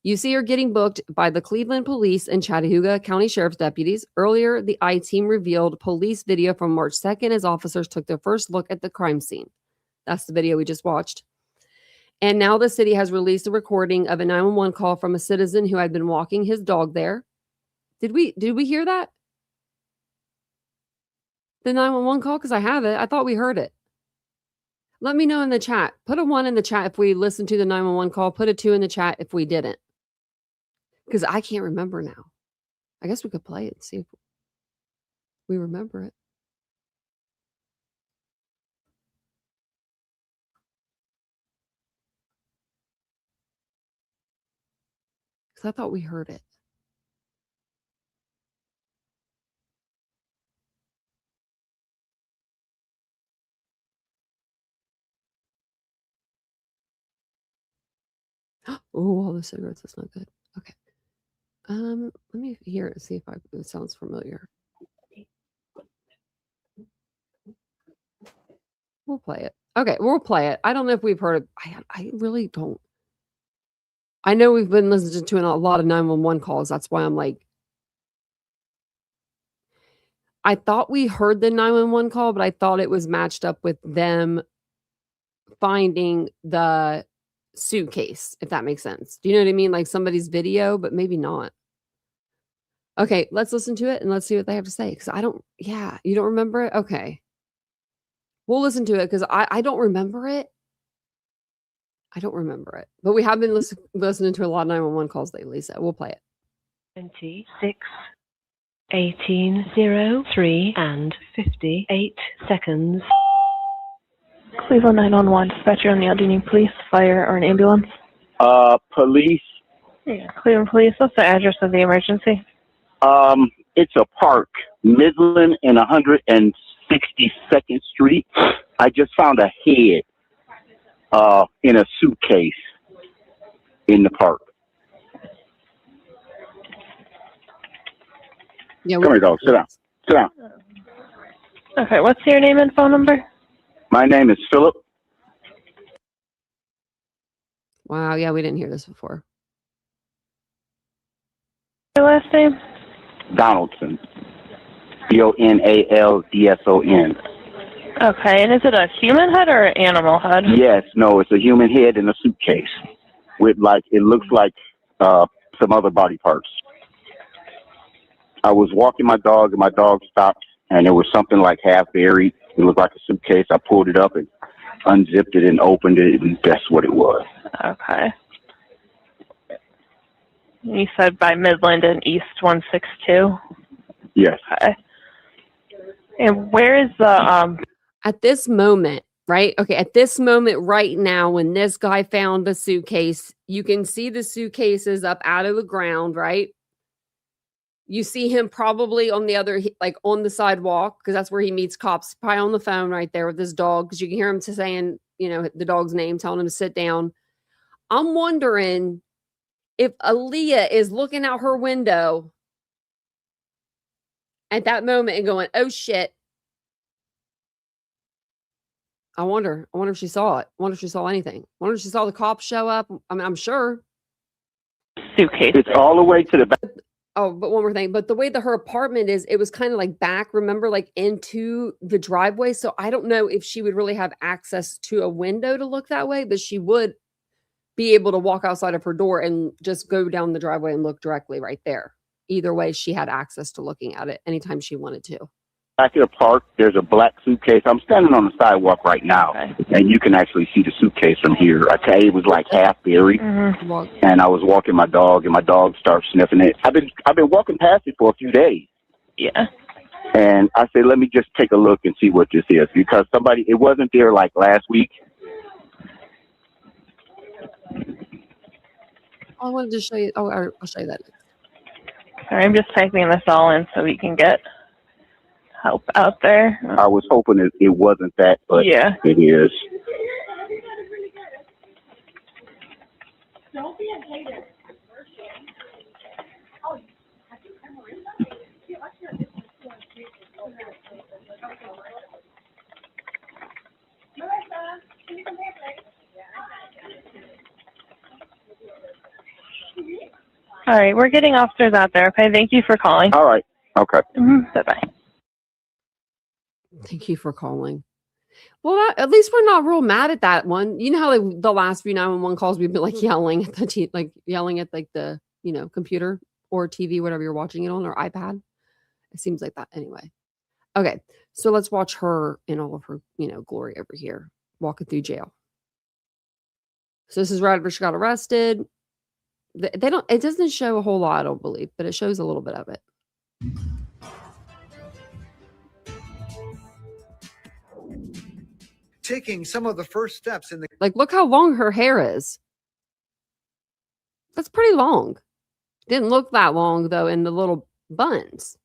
You see her getting booked by the Cleveland Police and Chattahooga County Sheriff's deputies. Earlier, the I-Team revealed police video from March 2nd as officers took their first look at the crime scene. That's the video we just watched. And now the city has released a recording of a 911 call from a citizen who had been walking his dog there. Did we hear that? The 911 call? Because I have it. I thought we heard it. Let me know in the chat. Put a 1 in the chat if we listened to the 911 call. Put a 2 in the chat if we didn't. Because I can't remember now. I guess we could play it and see if we remember it. Because I thought we heard it. Oh, all the cigarettes. That's not good. Okay. Let me hear it. See if it sounds familiar. We'll play it. Okay, we'll play it. I don't know if we've heard it. I really don't. I know we've been listening to a lot of 911 calls. That's why I'm like, I thought we heard the 911 call, but I thought it was matched up with them finding the suitcase, if that makes sense. Do you know what I mean? Like somebody's video, but maybe not. Okay, let's listen to it and let's see what they have to say. Because you don't remember it? Okay. We'll listen to it because I don't remember it. I don't remember it. But we have been listening to a lot of 911 calls lately, so we'll play it. 26, 18, 03, and 58 seconds. Cleveland 911, dispatcher on the Aldini Police, fire, or an ambulance? Police. Yeah, Cleveland Police, what's the address of the emergency? It's a park, Midland and 162nd Street. I just found a head in a suitcase in the park. Yeah, Come here, dog. Sit down. Sit down. Okay, what's your name and phone number? My name is Philip. Wow, yeah, we didn't hear this before. Your last name? Donaldson. Donaldson. Okay, and is it a human head or an animal head? Yes, no, it's a human head in a suitcase with it looks like some other body parts. I was walking my dog and my dog stopped and there was something like half buried. It looked like a suitcase. I pulled it up and unzipped it and opened it, and that's what it was. Okay. You said by Midland and East 162? Yes. Okay. And where is the At this moment, right? Okay, at this moment right now, when this guy found the suitcase, you can see the suitcases up out of the ground, right? You see him probably on the other, like on the sidewalk, because that's where he meets cops, probably on the phone right there with his dog, because you can hear him saying, the dog's name, telling him to sit down. I'm wondering if Aliyah is looking out her window at that moment and going, oh shit. I wonder if she saw it. I wonder if she saw anything. I wonder if she saw the cops show up. I mean, I'm sure. Suitcase. It's all the way to the back. Oh, but one more thing. But the way that her apartment is, it was kind of like back, remember, like into the driveway. So I don't know if she would really have access to a window to look that way, but she would be able to walk outside of her door and just go down the driveway and look directly right there. Either way, she had access to looking at it anytime she wanted to. Back of the park, there's a black suitcase. I'm standing on the sidewalk right now, and you can actually see the suitcase from here. I tell you, it was like half buried, and I was walking my dog, and my dog started sniffing it. I've been walking past it for a few days. Yeah. And I said, let me just take a look and see what this is, because it wasn't there like last week. I wanted to show you. Oh, I'll show you that. Sorry, I'm just typing this all in so we can get help out there. I was hoping it wasn't that, but yeah, it is. All right, we're getting officers out there. Okay, thank you for calling. All right. Okay. Bye-bye. Thank you for calling. Well, at least we're not real mad at that one. You know how like the last few 911 calls we've been like yelling at the computer or TV, whatever you're watching it on, or iPad. It seems like that anyway. Okay, so let's watch her in all of her glory over here, walking through jail. So this is right after she got arrested. It doesn't show a whole lot, I don't believe, but it shows a little bit of it. Taking some of the first steps in the look how long her hair is. That's pretty long. Didn't look that long though in the little buns.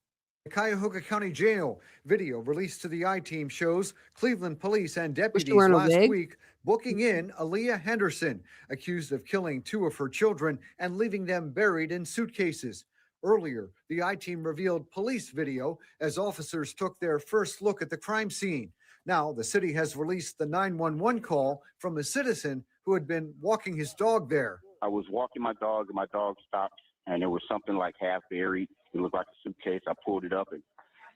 Cuyahoga County Jail. Video released to the I-Team shows Cleveland police and deputies wearing a last wig? week booking in Aliyah Henderson, accused of killing 2 of her children and leaving them buried in suitcases. Earlier, the I-Team revealed police video as officers took their first look at the crime scene. Now, the city has released the 911 call from a citizen who had been walking his dog there. I was walking my dog, and my dog stopped, and there was something like half buried. It looked like a suitcase. I pulled it up and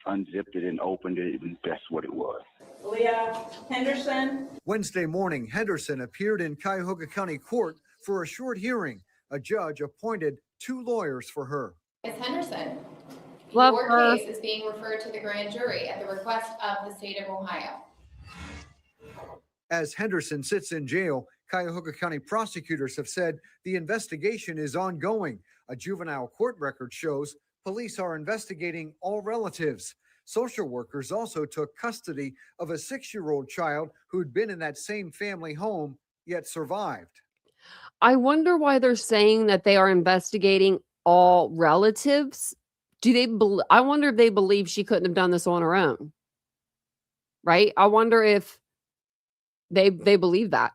unzipped it and opened it, and that's what it was. Aliyah Henderson. Wednesday morning, Henderson appeared in Cuyahoga County Court for a short hearing. A judge appointed 2 lawyers for her. Ms. Henderson, Love your her. case is being referred to the grand jury at the request of the state of Ohio. As Henderson sits in jail, Cuyahoga County prosecutors have said the investigation is ongoing. A juvenile court record shows police are investigating all relatives. Social workers also took custody of a 6-year-old child who'd been in that same family home, yet survived. I wonder why they're saying that they are investigating all relatives. I wonder if they believe she couldn't have done this on her own. Right? I wonder if they believe that.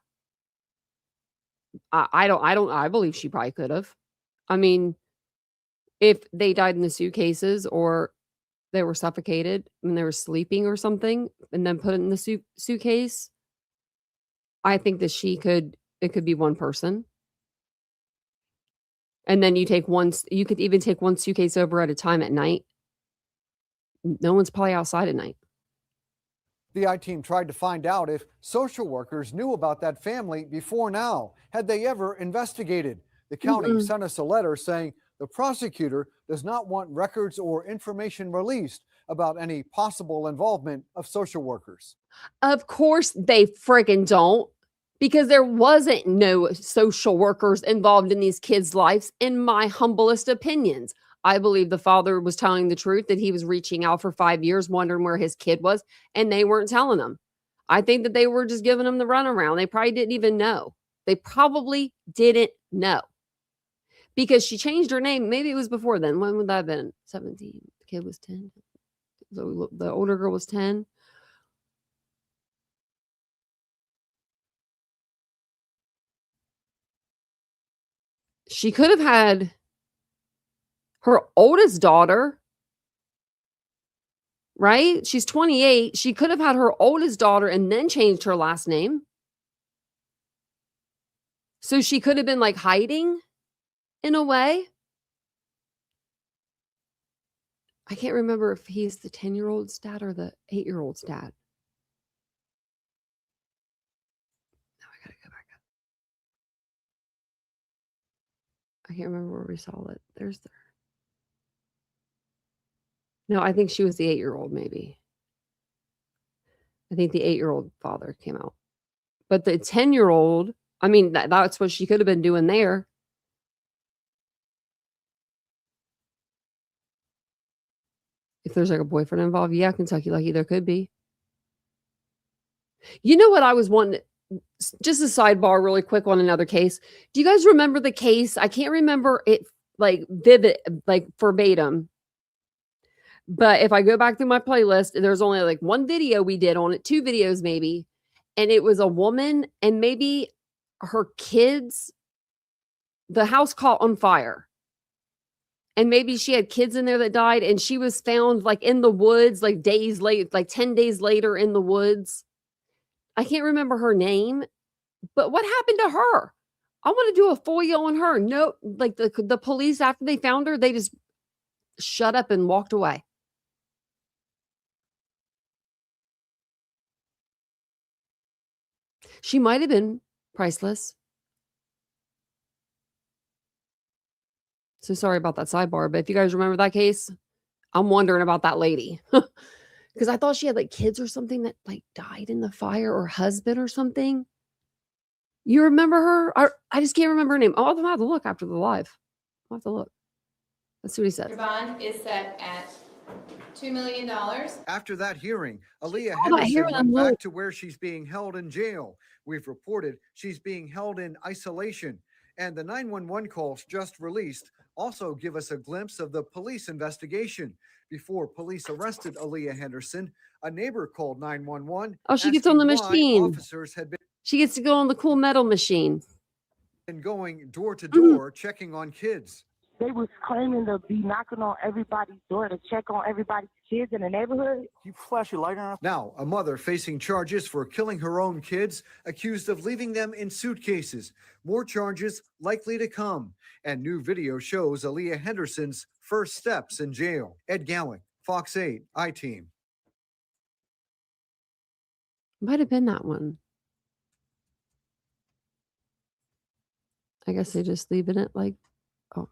I believe she probably could have. I mean, if they died in the suitcases or they were suffocated when they were sleeping or something and then put it in the suitcase, I think that it could be one person. And then you could even take one suitcase over at a time at night. No one's probably outside at night. The I-Team tried to find out if social workers knew about that family before now. Had they ever investigated? The county sent us a letter saying the prosecutor does not want records or information released about any possible involvement of social workers. Of course they friggin' don't, because there wasn't no social workers involved in these kids' lives, in my humblest opinions. I believe the father was telling the truth, that he was reaching out for 5 years, wondering where his kid was, and they weren't telling him. I think that they were just giving him the runaround. They probably didn't even know. They probably didn't know. Because she changed her name. Maybe it was before then. When would that have been? 17. The kid was 10. The older girl was 10. She could have had her oldest daughter right? She's 28. She could have had her oldest daughter and then changed her last name. So she could have been like hiding in a way. I can't remember if he's the 10-year-old's dad or the 8-year-old's dad. Now I gotta go back up. I can't remember where we saw it. There's the. No, I think she was the 8-year-old, maybe. I think the 8-year-old father came out. But the 10-year-old, I mean, that's what she could have been doing there. If there's like a boyfriend involved, yeah, Kentucky Lucky, there could be. You know what I was wanting? Just a sidebar really quick on another case. Do you guys remember the case? I can't remember it like vivid, like verbatim. But if I go back through my playlist, there's only like one video we did on it, 2 videos maybe. And it was a woman and maybe her kids, the house caught on fire. And maybe she had kids in there that died and she was found like in the woods, like days late, like 10 days later in the woods. I can't remember her name, but what happened to her? I want to do a FOIA on her. No, like the police, after they found her, they just shut up and walked away. She might have been priceless. So sorry about that sidebar, but if you guys remember that case, I'm wondering about that lady. Because I thought she had like kids or something that like died in the fire or husband or something. You remember her? I just can't remember her name. Oh, I'll have to look after the live. I'll have to look. Let's see what he says. Your bond is set at $2 million. After that hearing, Aliyah Oh, that Henderson hearing, went I'm back really- to where she's being held in jail. We've reported she's being held in isolation. And the 911 calls just released also give us a glimpse of the police investigation. Before police arrested Aliyah Henderson, a neighbor called 911. Oh, she gets on the asking why machine. Officers had She gets to go on the cool metal machine. been going door to door checking on kids. They was claiming to be knocking on everybody's door to check on everybody's kids in the neighborhood. You flash your light on. Now, a mother facing charges for killing her own kids, accused of leaving them in suitcases. More charges likely to come. And new video shows Aliyah Henderson's first steps in jail. Ed Gallick, Fox 8, I-Team. Might have been that one. I guess they just leaving it like, oh,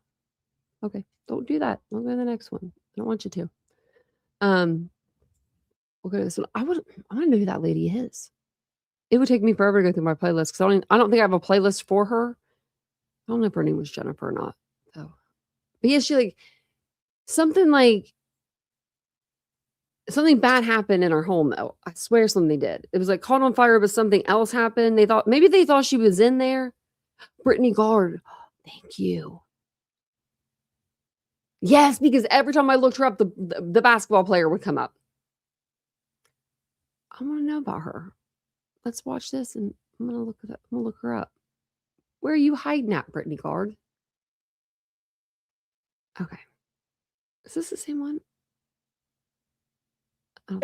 okay. Don't do that. We'll go to the next one. I don't want you to. We'll go to this one. I want to know who that lady is. It would take me forever to go through my playlist because I don't think I have a playlist for her. I don't know if her name was Jennifer or not, though. But yeah, she like something bad happened in her home, though. I swear something did. It was like caught on fire, but something else happened. They thought she was in there. Brittany Gard. Thank you. Yes, because every time I looked her up, the basketball player would come up. I want to know about her. Let's watch this, and I'm gonna look her up. Where are you hiding at, Brittany Gard? Okay. Is this the same one? Oh.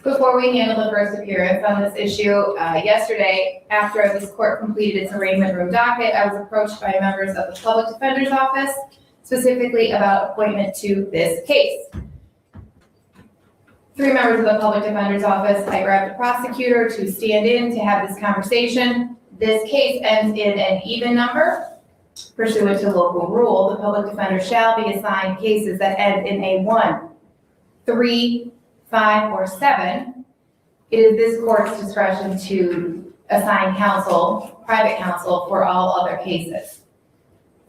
Before we handle the first appearance on this issue, yesterday, after this court completed its arraignment room docket, I was approached by members of the Public Defender's Office, specifically about appointment to this case. 3 members of the Public Defender's Office, I grabbed a prosecutor to stand in to have this conversation. This case ends in an even number. Pursuant to local rule, the public defender shall be assigned cases that end in a 1, 3, 5, or 7. It is this court's discretion to assign counsel, private counsel, for all other cases.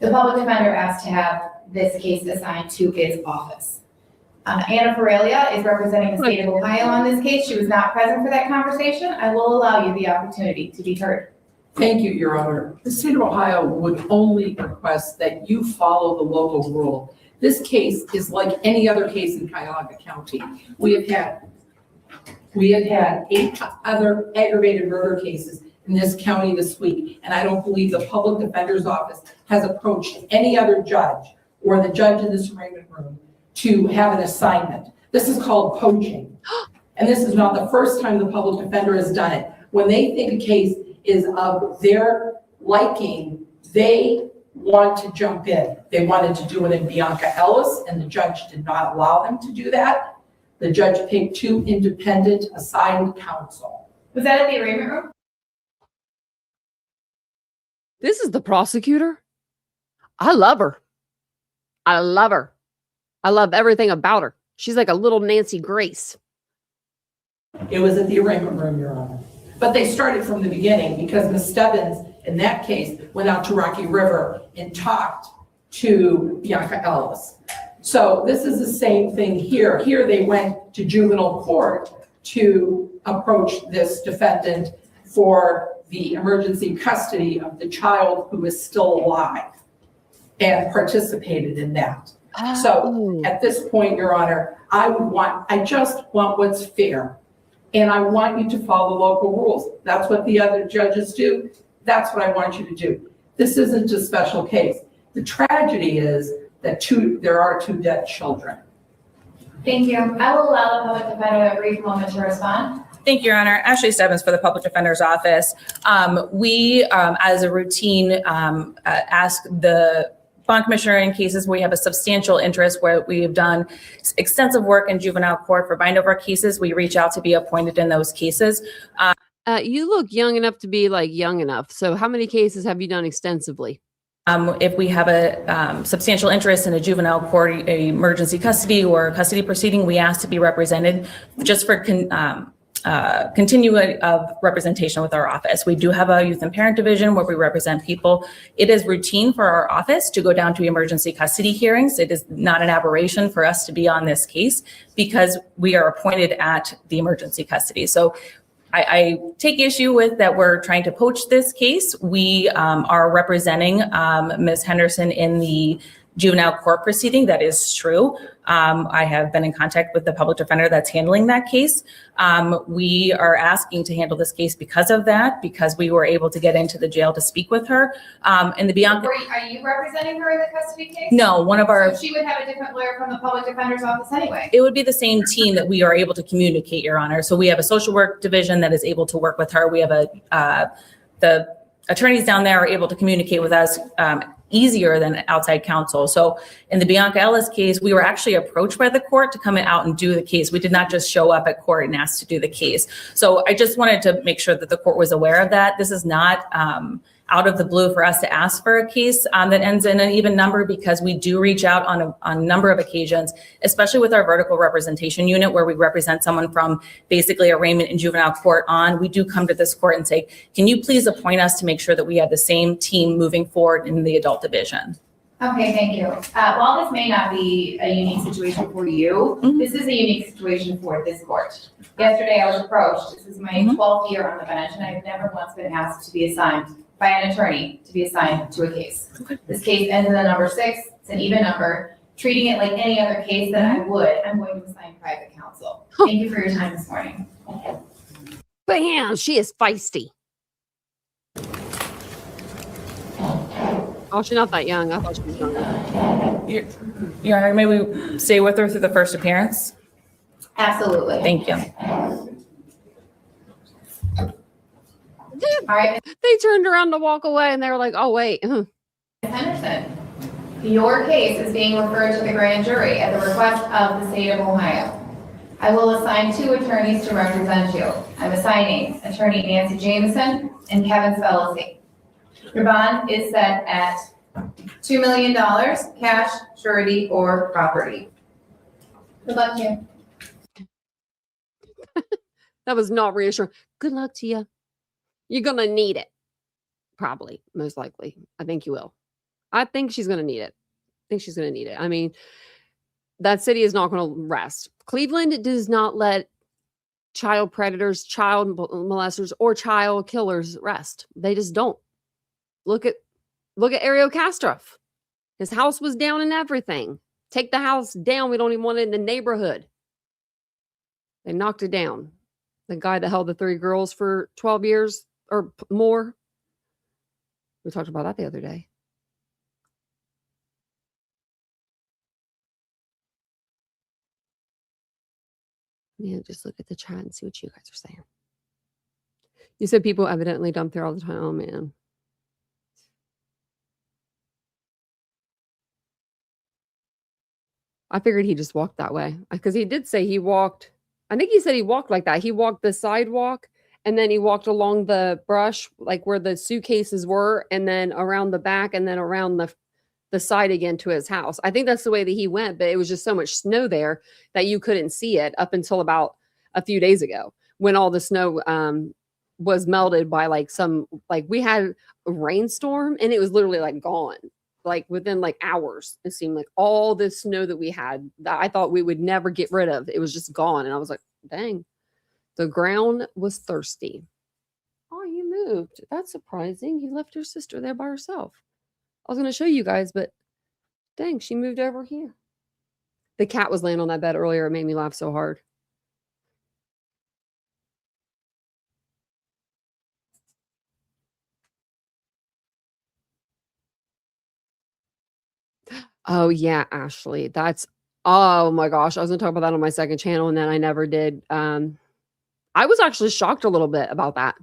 The public defender asked to have this case assigned to its office. Anna Ferelia is representing the state of Ohio on this case. She was not present for that conversation. I will allow you the opportunity to be heard. Thank you, Your Honor. The state of Ohio would only request that you follow the local rule. This case is like any other case in Cuyahoga County. We have had 8 other aggravated murder cases in this county this week, and I don't believe the Public Defender's Office has approached any other judge or the judge in this arraignment room to have an assignment. This is called poaching. And this is not the first time the public defender has done it. When they think a case is of their liking, they want to jump in. They wanted to do it in Bianca Ellis, and the judge did not allow them to do that. The judge picked 2 independent assigned counsel. Was that at the arraignment room? This is the prosecutor. I love her. I love her. I love everything about her. She's like a little Nancy Grace. It was at the arraignment room, Your Honor. But they started from the beginning because Ms. Stebbins, in that case, went out to Rocky River and talked to Bianca Ellis. So this is the same thing here. Here they went to juvenile court to approach this defendant for the emergency custody of the child who is still alive and participated in that. So at this point, Your Honor, I just want what's fair. And I want you to follow local rules. That's what the other judges do. That's what I want you to do. This isn't a special case. The tragedy is that there are 2 dead children. Thank you. I will allow the public defender a brief moment to respond. Thank you, Your Honor. Ashley Stebbins for the Public Defender's Office. We, as a routine, ask the bond commissioner in cases where we have a substantial interest, where we have done extensive work in juvenile court for bind over cases. We reach out to be appointed in those cases. You look young enough to be like young enough. So how many cases have you done extensively? If we have a substantial interest in a juvenile court, a emergency custody or custody proceeding, we ask to be represented just for continuity of representation with our office. We do have a youth and parent division where we represent people. It is routine for our office to go down to emergency custody hearings. It is not an aberration for us to be on this case because we are appointed at the emergency custody. So I take issue with that we're trying to poach this case. We are representing Ms. Henderson in the juvenile court proceeding. That is true. I have been in contact with the public defender that's handling that case. We are asking to handle this case because of that, because we were able to get into the jail to speak with her. And the Bianca. Are you representing her in the custody case? No, one of our. So she would have a different lawyer from the public defender's office anyway. It would be the same team that we are able to communicate, Your Honor. So we have a social work division that is able to work with her. We have the attorneys down there are able to communicate with us easier than outside counsel. So in the Bianca Ellis case, we were actually approached by the court to come out and do the case. We did not just show up at court and ask to do the case. So I just wanted to make sure that the court was aware of that. This is not out of the blue for us to ask for a case that ends in an even number, because we do reach out on a number of occasions, especially with our vertical representation unit, where we represent someone from basically arraignment and juvenile court on. We do come to this court and say, can you please appoint us to make sure that we have the same team moving forward in the adult division? Okay, thank you. While this may not be a unique situation for you, this is a unique situation for this court. Yesterday I was approached. This is my 12th year on the bench, and I've never once been asked to be assigned by an attorney to be assigned to a case. Okay. This case ends in the number 6. It's an even number. Treating it like any other case that I'm going to assign private counsel. Thank you for your time this morning. Bam! She is feisty. Oh, she's not that young. I thought she was younger. Your Honor, may we stay with her through the first appearance? Absolutely. Thank you. All right, They turned around to walk away and they were like, oh, wait. Ms. Henderson, your case is being referred to the grand jury at the request of the state of Ohio. I will assign 2 attorneys to represent you. I'm assigning attorney Nancy Jameson and Kevin Spellacy. Your bond is set at $2 million, cash, surety, or property. Good luck to you. That was not reassuring. Good luck to you. You're going to need it. Probably, most likely. I think you will. I think she's going to need it. I mean, that city is not going to rest. Cleveland does not let child predators, child molesters, or child killers rest. They just don't. Look at Ariel Castro. His house was down and everything. Take the house down. We don't even want it in the neighborhood. They knocked it down. The guy that held the 3 girls for 12 years or more. We talked about that the other day. Yeah, just look at the chat and see what you guys are saying. You said people evidently dump there all the time. Oh, man. I figured he just walked that way because he did say he walked. I think he said he walked like that. He walked the sidewalk and then he walked along the brush, like where the suitcases were, and then around the back and then around the side again to his house. I think that's the way that he went, but it was just so much snow there that you couldn't see it up until about a few days ago when all the snow was melted by like we had a rainstorm and it was literally like gone. Like within like hours, it seemed like all this snow that we had that I thought we would never get rid of, it was just gone. And I was like, dang, the ground was thirsty. Oh, you moved. That's surprising. You left your sister there by herself. I was going to show you guys, but dang, she moved over here. The cat was laying on that bed earlier. It made me laugh so hard. Oh, yeah, Ashley. Oh my gosh. I was going to talk about that on my second channel and then I never did. I was actually shocked a little bit about that,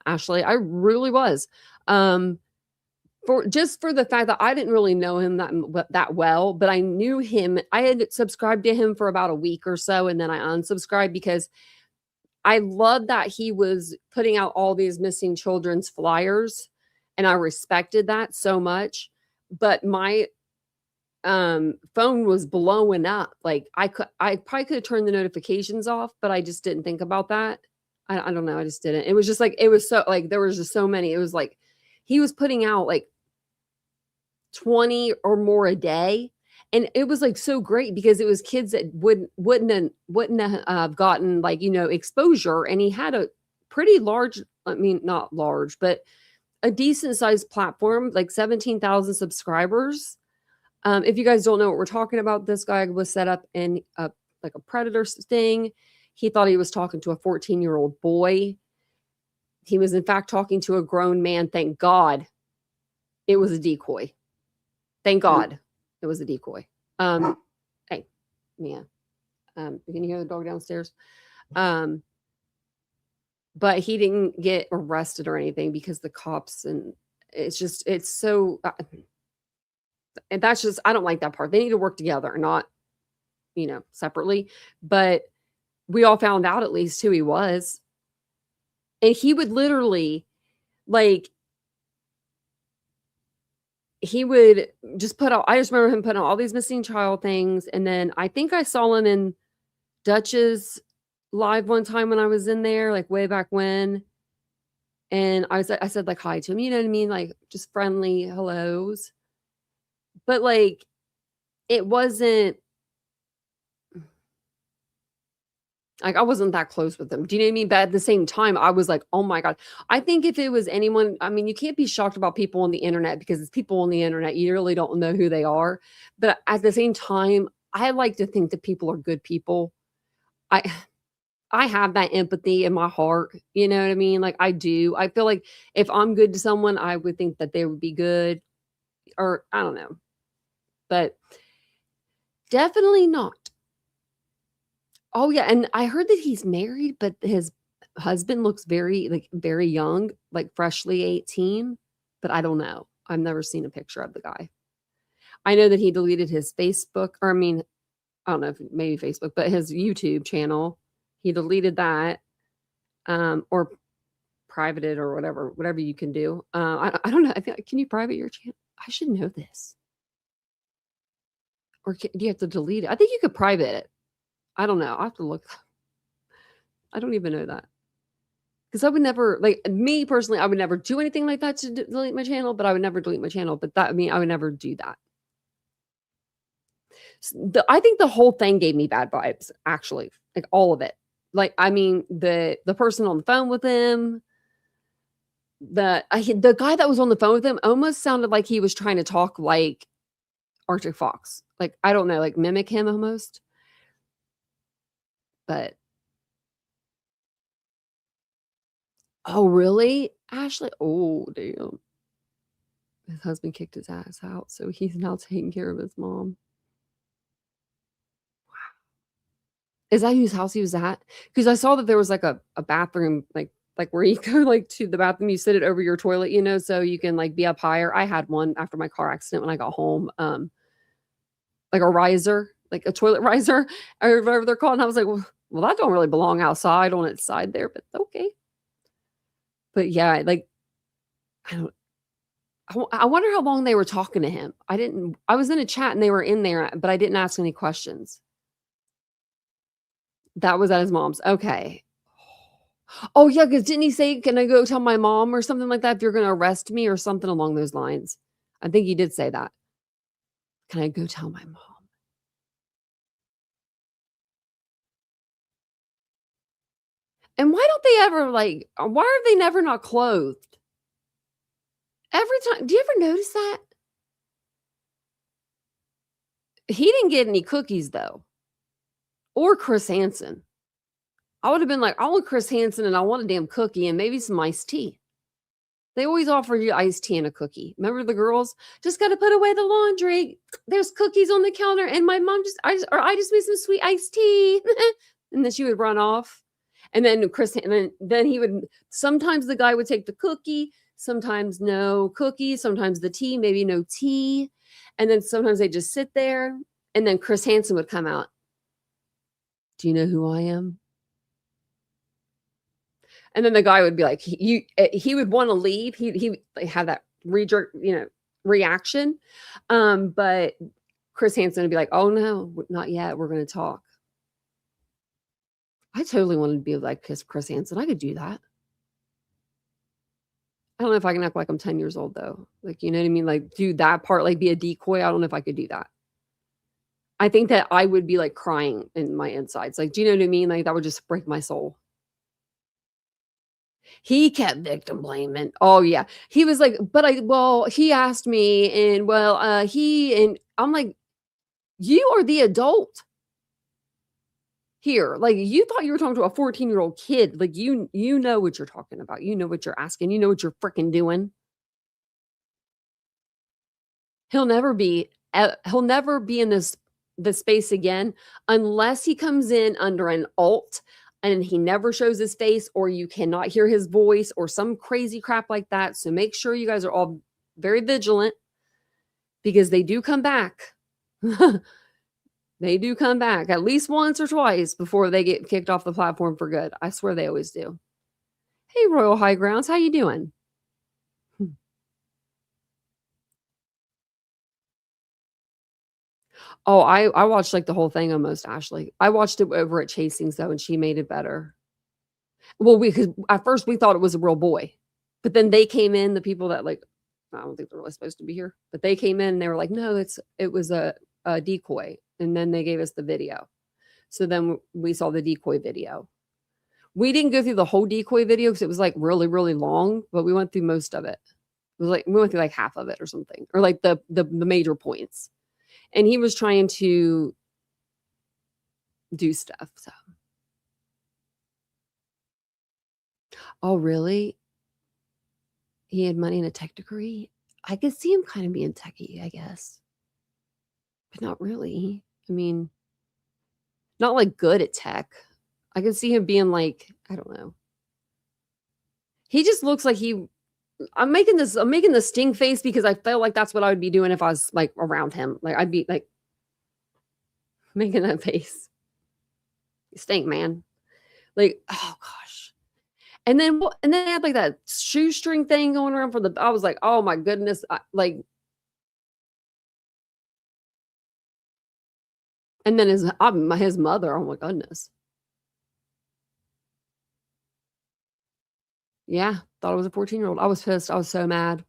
Ashley. I really was. For the fact that I didn't really know him that well, but I knew him. I had subscribed to him for about a week or so, and then I unsubscribed because I loved that he was putting out all these missing children's flyers, and I respected that so much. But my phone was blowing up. Like I probably could have turned the notifications off, but I just didn't think about that. I don't know. I just didn't. It was just like, it was so like, there was just so many. It was like, he was putting out like 20 or more a day. And it was like so great because it was kids that wouldn't have gotten like, exposure. And he had a pretty large, I mean, not large, but a decent sized platform, like 17,000 subscribers. If you guys don't know what we're talking about, this guy was set up in like a predator sting. He thought he was talking to a 14-year-old boy. He was in fact talking to a grown man. Thank God it was a decoy. Thank God it was a decoy. Hey, Mia, you can hear the dog downstairs. But he didn't get arrested or anything because the cops, and it's so, and that's just, I don't like that part. They need to work together, not, separately. But we all found out at least who he was. And he would literally, like, he would just put out, I just remember him putting out all these missing child things. And then I think I saw him in Dutch's live one time when I was in there, like way back when. And I said like hi to him, you know what I mean? Like just friendly hellos. But like, it wasn't, like, I wasn't that close with them. Do you know what I mean? But at the same time, I was like, oh my God. I think if it was anyone, I mean, you can't be shocked about people on the internet because it's people on the internet. You really don't know who they are. But at the same time, I like to think that people are good people. I have that empathy in my heart. You know what I mean? Like I do. I feel like if I'm good to someone, I would think that they would be good. Or I don't know. But definitely not. Oh, yeah, and I heard that he's married, but his husband looks very young, like freshly 18, but I don't know. I've never seen a picture of the guy. I know that he deleted his Facebook, or I mean, I don't know if maybe Facebook, but his YouTube channel, he deleted that, or privated or whatever you can do. I don't know. I think, can you private your channel? I should know this. Or do you have to delete it? I think you could private it. I don't know. I have to look. I don't even know that. Because I would never, like me personally, I would never do anything like that to delete my channel, but I would never delete my channel. But that, I mean, I would never do that. I think the whole thing gave me bad vibes, actually. Like all of it. Like, I mean, the person on the phone with him, the guy that was on the phone with him almost sounded like he was trying to talk like Arctic Fox. Like, I don't know, like mimic him almost. But oh, really? Ashley? Oh, damn. His husband kicked his ass out, so he's now taking care of his mom. Wow. Is that whose house he was at? Because I saw that there was like a bathroom, like where you go like to the bathroom, you sit it over your toilet, you know, so you can like be up higher. I had one after my car accident when I got home, like a riser, like a toilet riser, or whatever they're called. And I was like, well, that don't really belong outside on its side there, but okay. But yeah, like I don't. I wonder how long they were talking to him. I was in a chat and they were in there, but I didn't ask any questions. That was at his mom's. Okay. Oh, yeah, because didn't he say, "Can I go tell my mom?" or something like that, "if you're gonna arrest me," or something along those lines? I think he did say that. "Can I go tell my mom?" And why don't they ever, like why are they never not clothed? Every time do you ever notice that? He didn't get any cookies, though, or Chris Hansen. I would have been like, "I want Chris Hansen and I want a damn cookie and maybe some iced tea." They always offer you iced tea and a cookie. Remember the girls? "Just gotta put away the laundry. There's cookies on the counter, and my mom I just made some sweet iced tea." And then she would run off. And then then he would sometimes the guy would take the cookie, sometimes no cookie, sometimes the tea, maybe no tea. And then sometimes they just sit there. And then Chris Hansen would come out. "Do you know who I am?" And then the guy would be like, he would want to leave. He like, have that reaction. But Chris Hansen would be like, "Oh no, not yet. We're going to talk." I totally wanted to be like Chris Hansen. I could do that. I don't know if I can act like I'm 10 years old though. Like, you know what I mean? Like do that part, like be a decoy. I don't know if I could do that. I think that I would be like crying in my insides. Like, do you know what I mean? Like that would just break my soul. He kept victim blaming. Oh yeah. He was like, he asked me and I'm like, you are the adult here. Like you thought you were talking to a 14-year-old kid. Like you know what you're talking about. You know what you're asking. You know what you're freaking doing. He'll never be in this space again unless he comes in under an alt and he never shows his face or you cannot hear his voice or some crazy crap like that. So make sure you guys are all very vigilant because they do come back. They do come back at least once or twice before they get kicked off the platform for good. I swear they always do. Hey, Royal High Grounds, how you doing? Oh, I watched like the whole thing almost, Ashley. I watched it over at Chasings though, and she made it better. Well, because at first we thought it was a real boy, but then they came in, the people that like, I don't think they're really supposed to be here, but they came in and they were like, "No, it was a decoy," and then they gave us the video. So then we saw the decoy video. We didn't go through the whole decoy video because it was like really, really long, but we went through most of it. It was like we went through like half of it or something, or like the major points. And he was trying to do stuff. So, oh really? He had money and a tech degree. I could see him kind of being techie, I guess, but not really. I mean, not like good at tech. I could see him being like, I don't know. He just looks like I'm making the sting face because I felt like that's what I would be doing if I was like around him. Like I'd be like making that face. You stink, man. Like, oh gosh. And then they had like that shoestring thing going around I was like, oh my goodness. And then his mother, oh my goodness. Yeah, thought it was a 14-year-old. I was pissed. I was so mad.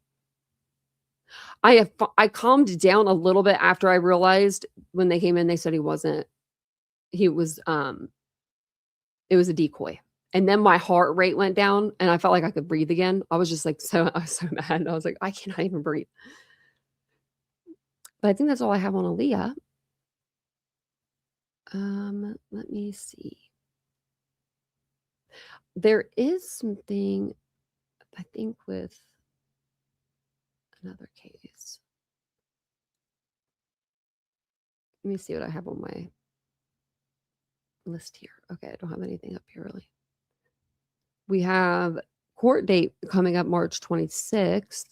I calmed down a little bit after I realized when they came in, they said it was it was a decoy. And then my heart rate went down and I felt like I could breathe again. I was just like, I was so mad. I was like, I cannot even breathe. But I think that's all I have on Aliyah. Let me see. There is something, I think, with another case. Let me see what I have on my list here. Okay, I don't have anything up here really. We have court date coming up March 26th.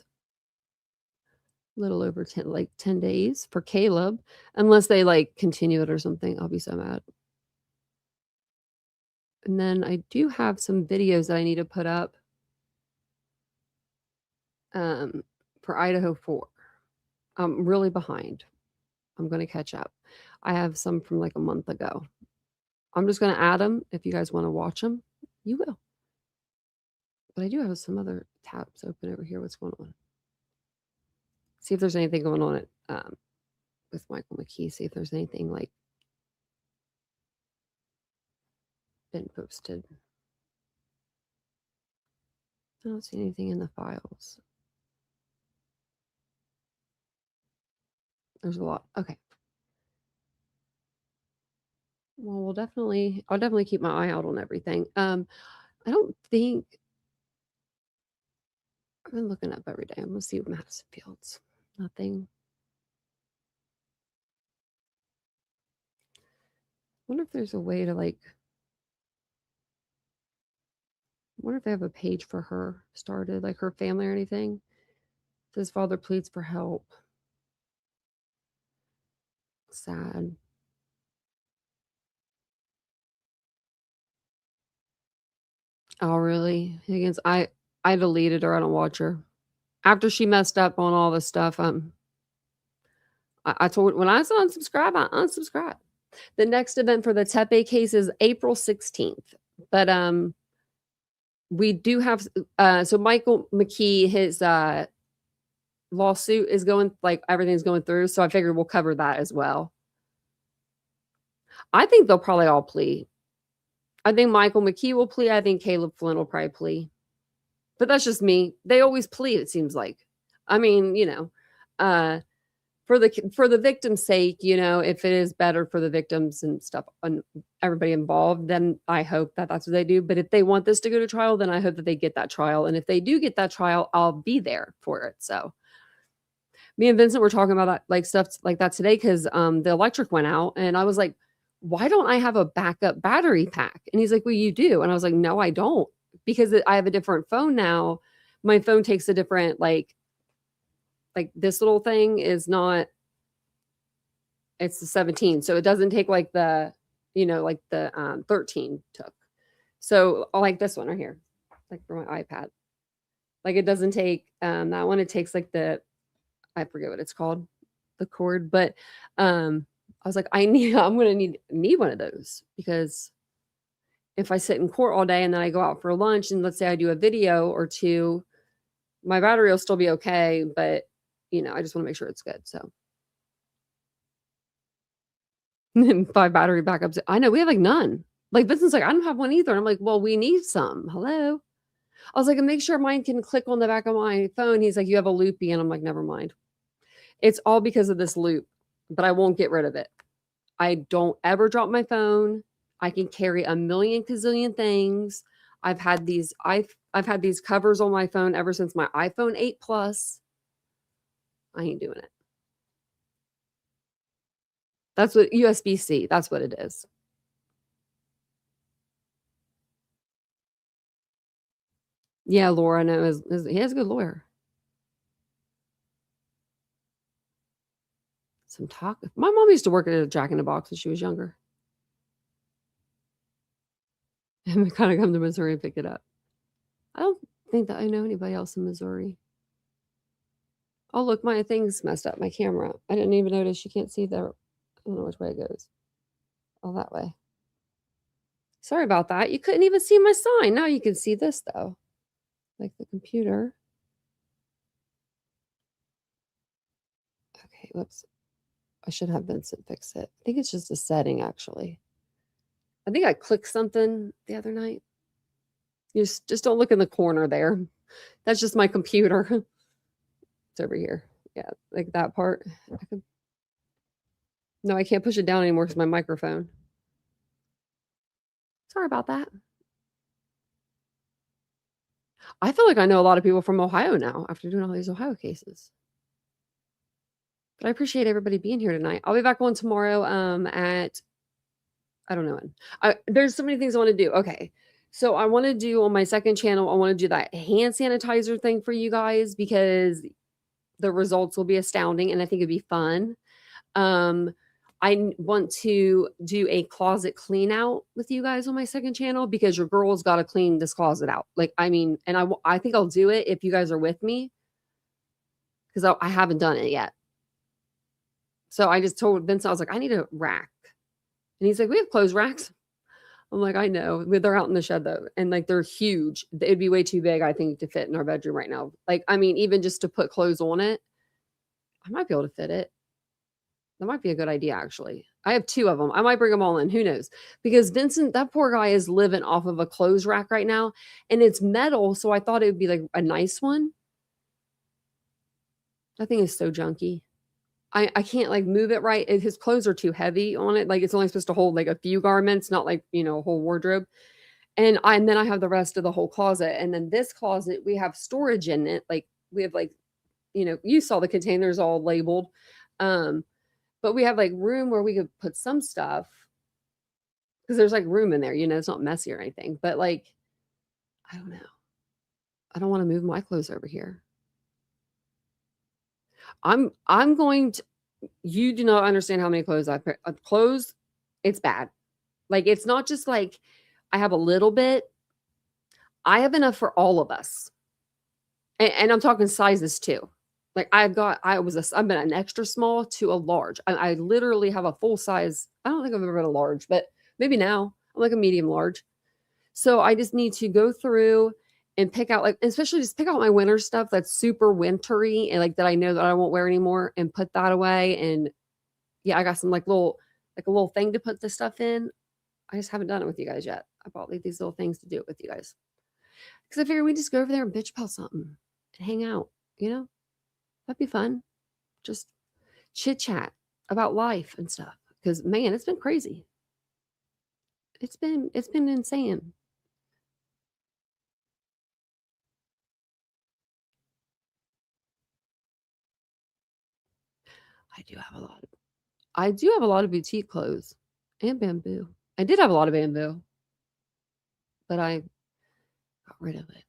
Little over 10 days for Caleb, unless they like continue it or something. I'll be so mad. And then I do have some videos that I need to put up for Idaho 4. I'm really behind. I'm going to catch up. I have some from like a month ago. I'm just going to add them. If you guys want to watch them, you will. But I do have some other tabs open over here. What's going on? See if there's anything going on at, with Michael McKee. See if there's anything like been posted. I don't see anything in the files. There's a lot. Okay. Well, I'll definitely keep my eye out on everything. I don't think I've been looking up every day. I'm gonna see what Madison Fields. Nothing. Wonder if there's a way to like. Wonder if they have a page for her started, like her family or anything. Says father pleads for help. Sad. Oh, really? Higgins, I deleted her. I don't watch her. After she messed up on all this stuff, I told when I said unsubscribe, I unsubscribe. The next event for the Tepe case is April 16th. But we do have so Michael McKee, his lawsuit is going, like everything's going through. So I figured we'll cover that as well. I think they'll probably all plea. I think Michael McKee will plea. I think Caleb Flynn will probably plea. But that's just me. They always plea, it seems like. I mean, you know, for the victim's sake, you know, if it is better for the victims and stuff and everybody involved, then I hope that that's what they do. But if they want this to go to trial, then I hope that they get that trial. And if they do get that trial, I'll be there for it. So me and Vincent were talking about that, like stuff like that today, because the electric went out and I was like, why don't I have a backup battery pack? And he's like, well, you do. And I was like, no, I don't, because I have a different phone now. My phone takes a different, like this little thing is not, it's the 17. So it doesn't take like the, you know, like the 13 took. So like this one right here, like for my iPad, like it doesn't take that one. It takes like I forget what it's called, the cord, but I was like, I'm going to need one of those, because if I sit in court all day and then I go out for lunch and let's say I do a video or two, my battery will still be okay. But, you know, I just want to make sure it's good. So 5 battery backups. I know we have like none. Like Vincent's like, I don't have one either. And I'm like, well, we need some. Hello. I was like, and make sure mine can click on the back of my phone. He's like, you have a loopy. And I'm like, never mind. It's all because of this loop, but I won't get rid of it. I don't ever drop my phone. I can carry a million gazillion things. I've had these covers on my phone ever since my iPhone 8 Plus. I ain't doing it. That's what USB-C. That's what it is. Yeah, Laura, I know he has a good lawyer. Some talk. My mom used to work at a Jack in the Box when she was younger. And we kind of come to Missouri and pick it up. I don't think that I know anybody else in Missouri. Oh, look, my thing's messed up, my camera. I didn't even notice. You can't see there. I don't know which way it goes. Oh, that way. Sorry about that. You couldn't even see my sign. Now you can see this, though. Like the computer. Okay, whoops. I should have Vincent fix it. I think it's just a setting, actually. I think I clicked something the other night. You just don't look in the corner there. That's just my computer. It's over here. Yeah, like that part. No, I can't push it down anymore because my microphone. Sorry about that. I feel like I know a lot of people from Ohio now after doing all these Ohio cases. But I appreciate everybody being here tonight. I'll be back on tomorrow at I don't know when. There's so many things I want to do. Okay. So I want to do on my second channel, I want to do that hand sanitizer thing for you guys because the results will be astounding and I think it'd be fun. Want to do a closet clean out with you guys on my second channel because your girl's got to clean this closet out. Like, I mean, and I think I'll do it if you guys are with me because I haven't done it yet. So I just told Vincent, I was like, I need a rack. And he's like, we have clothes racks. I'm like, I know. They're out in the shed though. And like, they're huge. It'd be way too big, I think, to fit in our bedroom right now. Like, I mean, even just to put clothes on it, I might be able to fit it. That might be a good idea, actually. I have 2 of them. I might bring them all in. Who knows? Because Vincent, that poor guy is living off of a clothes rack right now. And it's metal. So I thought it would be like a nice one. That thing is so junky. I can't like move it right. His clothes are too heavy on it. Like it's only supposed to hold like a few garments, not like, you know, a whole wardrobe. And then I have the rest of the whole closet. And then this closet, we have storage in it. Like we have like, you know, you saw the containers all labeled. But we have like room where we could put some stuff because there's like room in there, you know, it's not messy or anything. But like, I don't know. I don't want to move my clothes over here. I'm going to, you do not understand how many clothes I put. Clothes, it's bad. Like, it's not just like I have a little bit. I have enough for all of us. And I'm talking sizes too. Like I've been an extra small to a large. I literally have a full size. I don't think I've ever been a large, but maybe now I'm like a medium large. So I just need to go through and pick out, like, especially just pick out my winter stuff that's super wintry and like that I know that I won't wear anymore and put that away. And yeah, I got some like a little thing to put this stuff in. I just haven't done it with you guys yet. I bought like these little things to do it with you guys. Because I figured we just go over there and bitch about something and hang out, you know? That'd be fun. Just chit chat about life and stuff. Because man, it's been crazy. It's been insane. I do have a lot of boutique clothes and bamboo. I did have a lot of bamboo, but I got rid of it.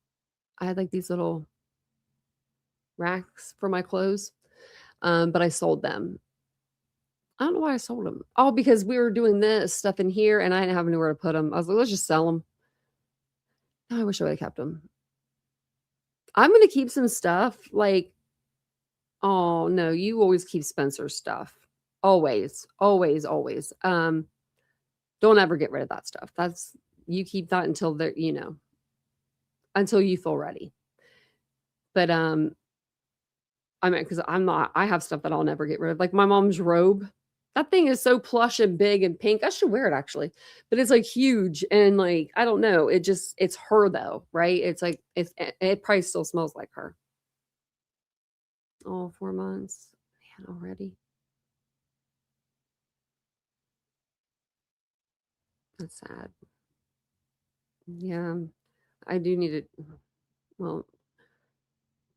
I had like these little racks for my clothes, but I sold them. I don't know why I sold them. Oh, because we were doing this stuff in here and I didn't have anywhere to put them. I was like, let's just sell them. Oh, I wish I would have kept them. I'm going to keep some stuff like, oh no, you always keep Spencer's stuff. Always, always, always. Don't ever get rid of that stuff. You keep that until until you feel ready. But, I mean, because I have stuff that I'll never get rid of. Like my mom's robe. That thing is so plush and big and pink. I should wear it actually. But it's like huge. And like, I don't know. It's her though, right? It's like, it probably still smells like her. Oh, 4 months. Man, already. That's sad. Yeah. I do need it. Well,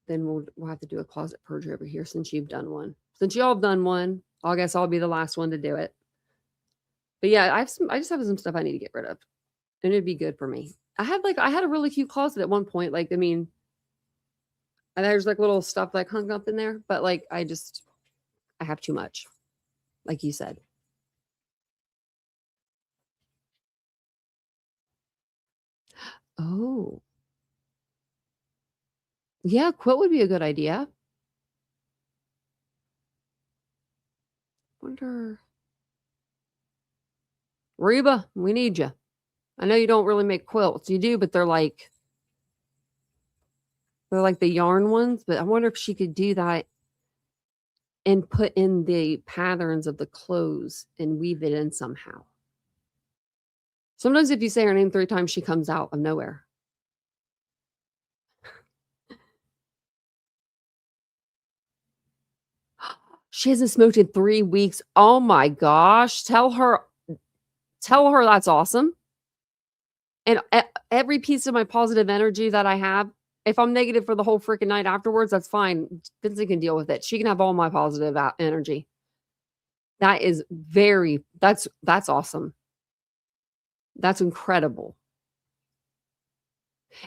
then we'll have to do a closet purge over here since you've done one. Since y'all have done one, I guess I'll be the last one to do it. But yeah, I just have some stuff I need to get rid of. And it'd be good for me. I had a really cute closet at one point. Like, I mean, and there's like little stuff like hung up in there, but like I have too much. Like you said. Oh. Yeah, quilt would be a good idea. Wonder. Reba, we need you. I know you don't really make quilts. You do, but they're like the yarn ones. But I wonder if she could do that and put in the patterns of the clothes and weave it in somehow. Sometimes if you say her name 3 times, she comes out of nowhere. She hasn't smoked in 3 weeks. Oh my gosh. Tell her that's awesome. And every piece of my positive energy that I have, if I'm negative for the whole freaking night afterwards, that's fine. Vincent can deal with it. She can have all my positive energy. That is that's awesome. That's incredible.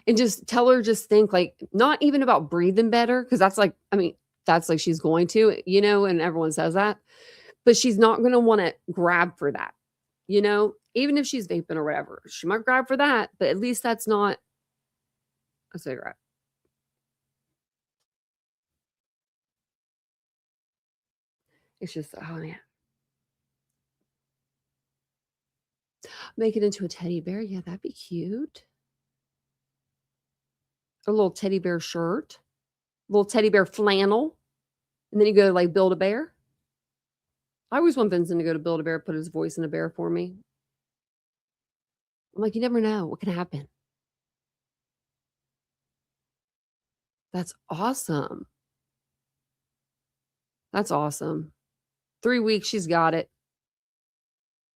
And just tell her, just think like, not even about breathing better, because that's like, I mean, that's like she's going to, you know, and everyone says that, but she's not going to want to grab for that, you know, even if she's vaping or whatever. She might grab for that, but at least that's not a cigarette. It's just, oh man. Make it into a teddy bear. Yeah, that'd be cute. A little teddy bear shirt, little teddy bear flannel. And then you go like build a bear. I always want Vincent to go to build a bear, put his voice in a bear for me. I'm like, you never know what can happen. That's awesome. That's awesome. 3 weeks, she's got it.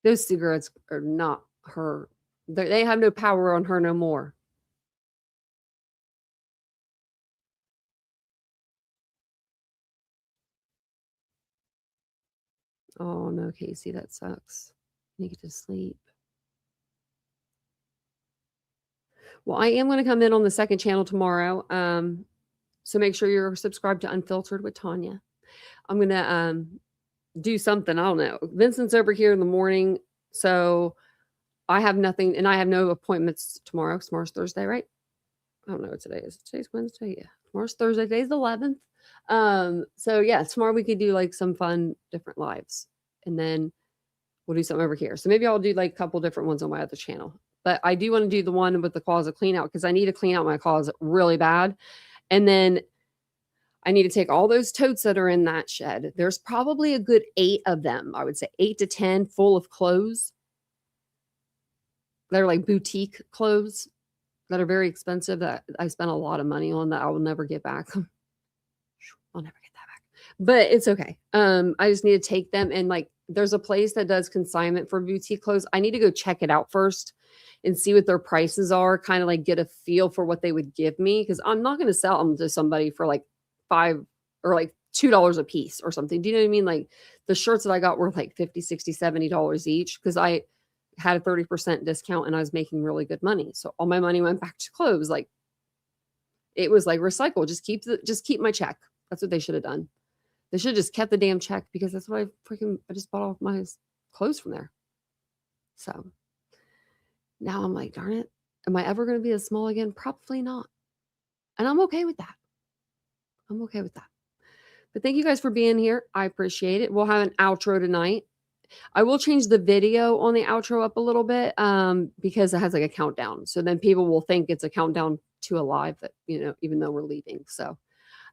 Those cigarettes are not her. They have no power on her no more. Oh no, Casey, that sucks. You get to sleep. Well, I am going to come in on the second channel tomorrow. So make sure you're subscribed to Unfiltered with Tanya. I'm going to do something. I don't know. Vincent's over here in the morning. So I have nothing, and I have no appointments tomorrow. Tomorrow's Thursday, right? I don't know what today is. Today's Wednesday. Yeah. Tomorrow's Thursday. Today's the 11th. So yeah, tomorrow we could do like some fun, different lives. And then we'll do something over here. So maybe I'll do like a couple different ones on my other channel. But I do want to do the one with the closet clean out because I need to clean out my closet really bad. And then I need to take all those totes that are in that shed. There's probably a good 8 of them. I would say 8 to 10 full of clothes. They're like boutique clothes that are very expensive that I spent a lot of money on that I will never get back. I'll never get that back. But it's okay. I just need to take them, and like there's a place that does consignment for boutique clothes. I need to go check it out first and see what their prices are, kind of like get a feel for what they would give me, because I'm not going to sell them to somebody for like $5 or like $2 a piece or something. Do you know what I mean? Like the shirts that I got were like $50, $60, $70 each because I had a 30% discount and I was making really good money. So all my money went back to clothes. Like it was like recycle. Just keep my check. That's what they should have done. They should have just kept the damn check because that's what I just bought all my clothes from there. So now I'm like, darn it. Am I ever going to be as small again? Probably not. And I'm okay with that. I'm okay with that. But thank you guys for being here. I appreciate it. We'll have an outro tonight. I will change the video on the outro up a little bit because it has like a countdown. So then people will think it's a countdown to a live that, you know, even though we're leaving. So,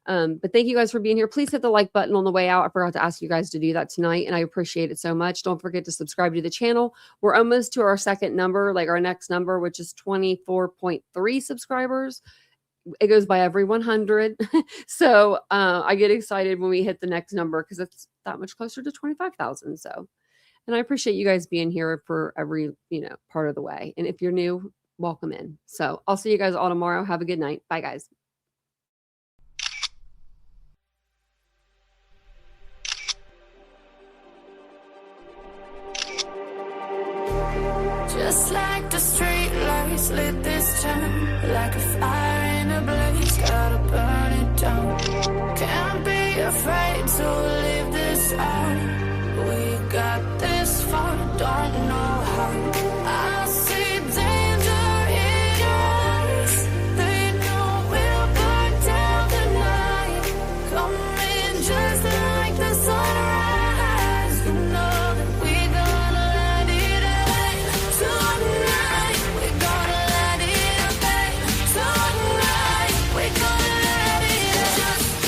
but thank you guys for being here. Please hit the like button on the way out. I forgot to ask you guys to do that tonight, and I appreciate it so much. Don't forget to subscribe to the channel. We're almost to our second number, like our next number, which is 24.3 subscribers. It goes by every 100. So I get excited when we hit the next number because it's that much closer to 25,000. So, and I appreciate you guys being here for every, you know, part of the way. And if you're new, welcome in. So I'll see you guys all tomorrow. Have a good night. Bye, guys. Just like the street lights lit this town, like a fire in a blaze, gotta burn it down. Can't be afraid to leave this out. We got this far, don't know how. I see danger in your eyes. They know we'll burn down the night. Coming just like the sunrise. You know that we're gonna let it rain. Tonight, we're gonna let it rain. Tonight, we're gonna let it rain.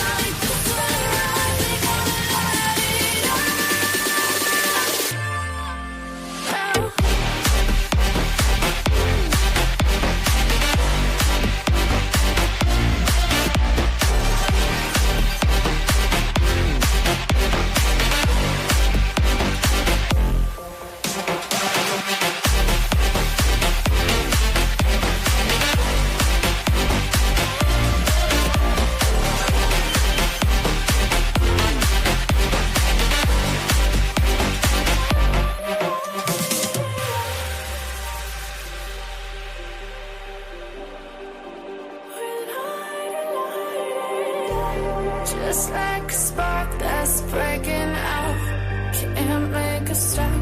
just like a spark that's breaking out. Can't make a stop.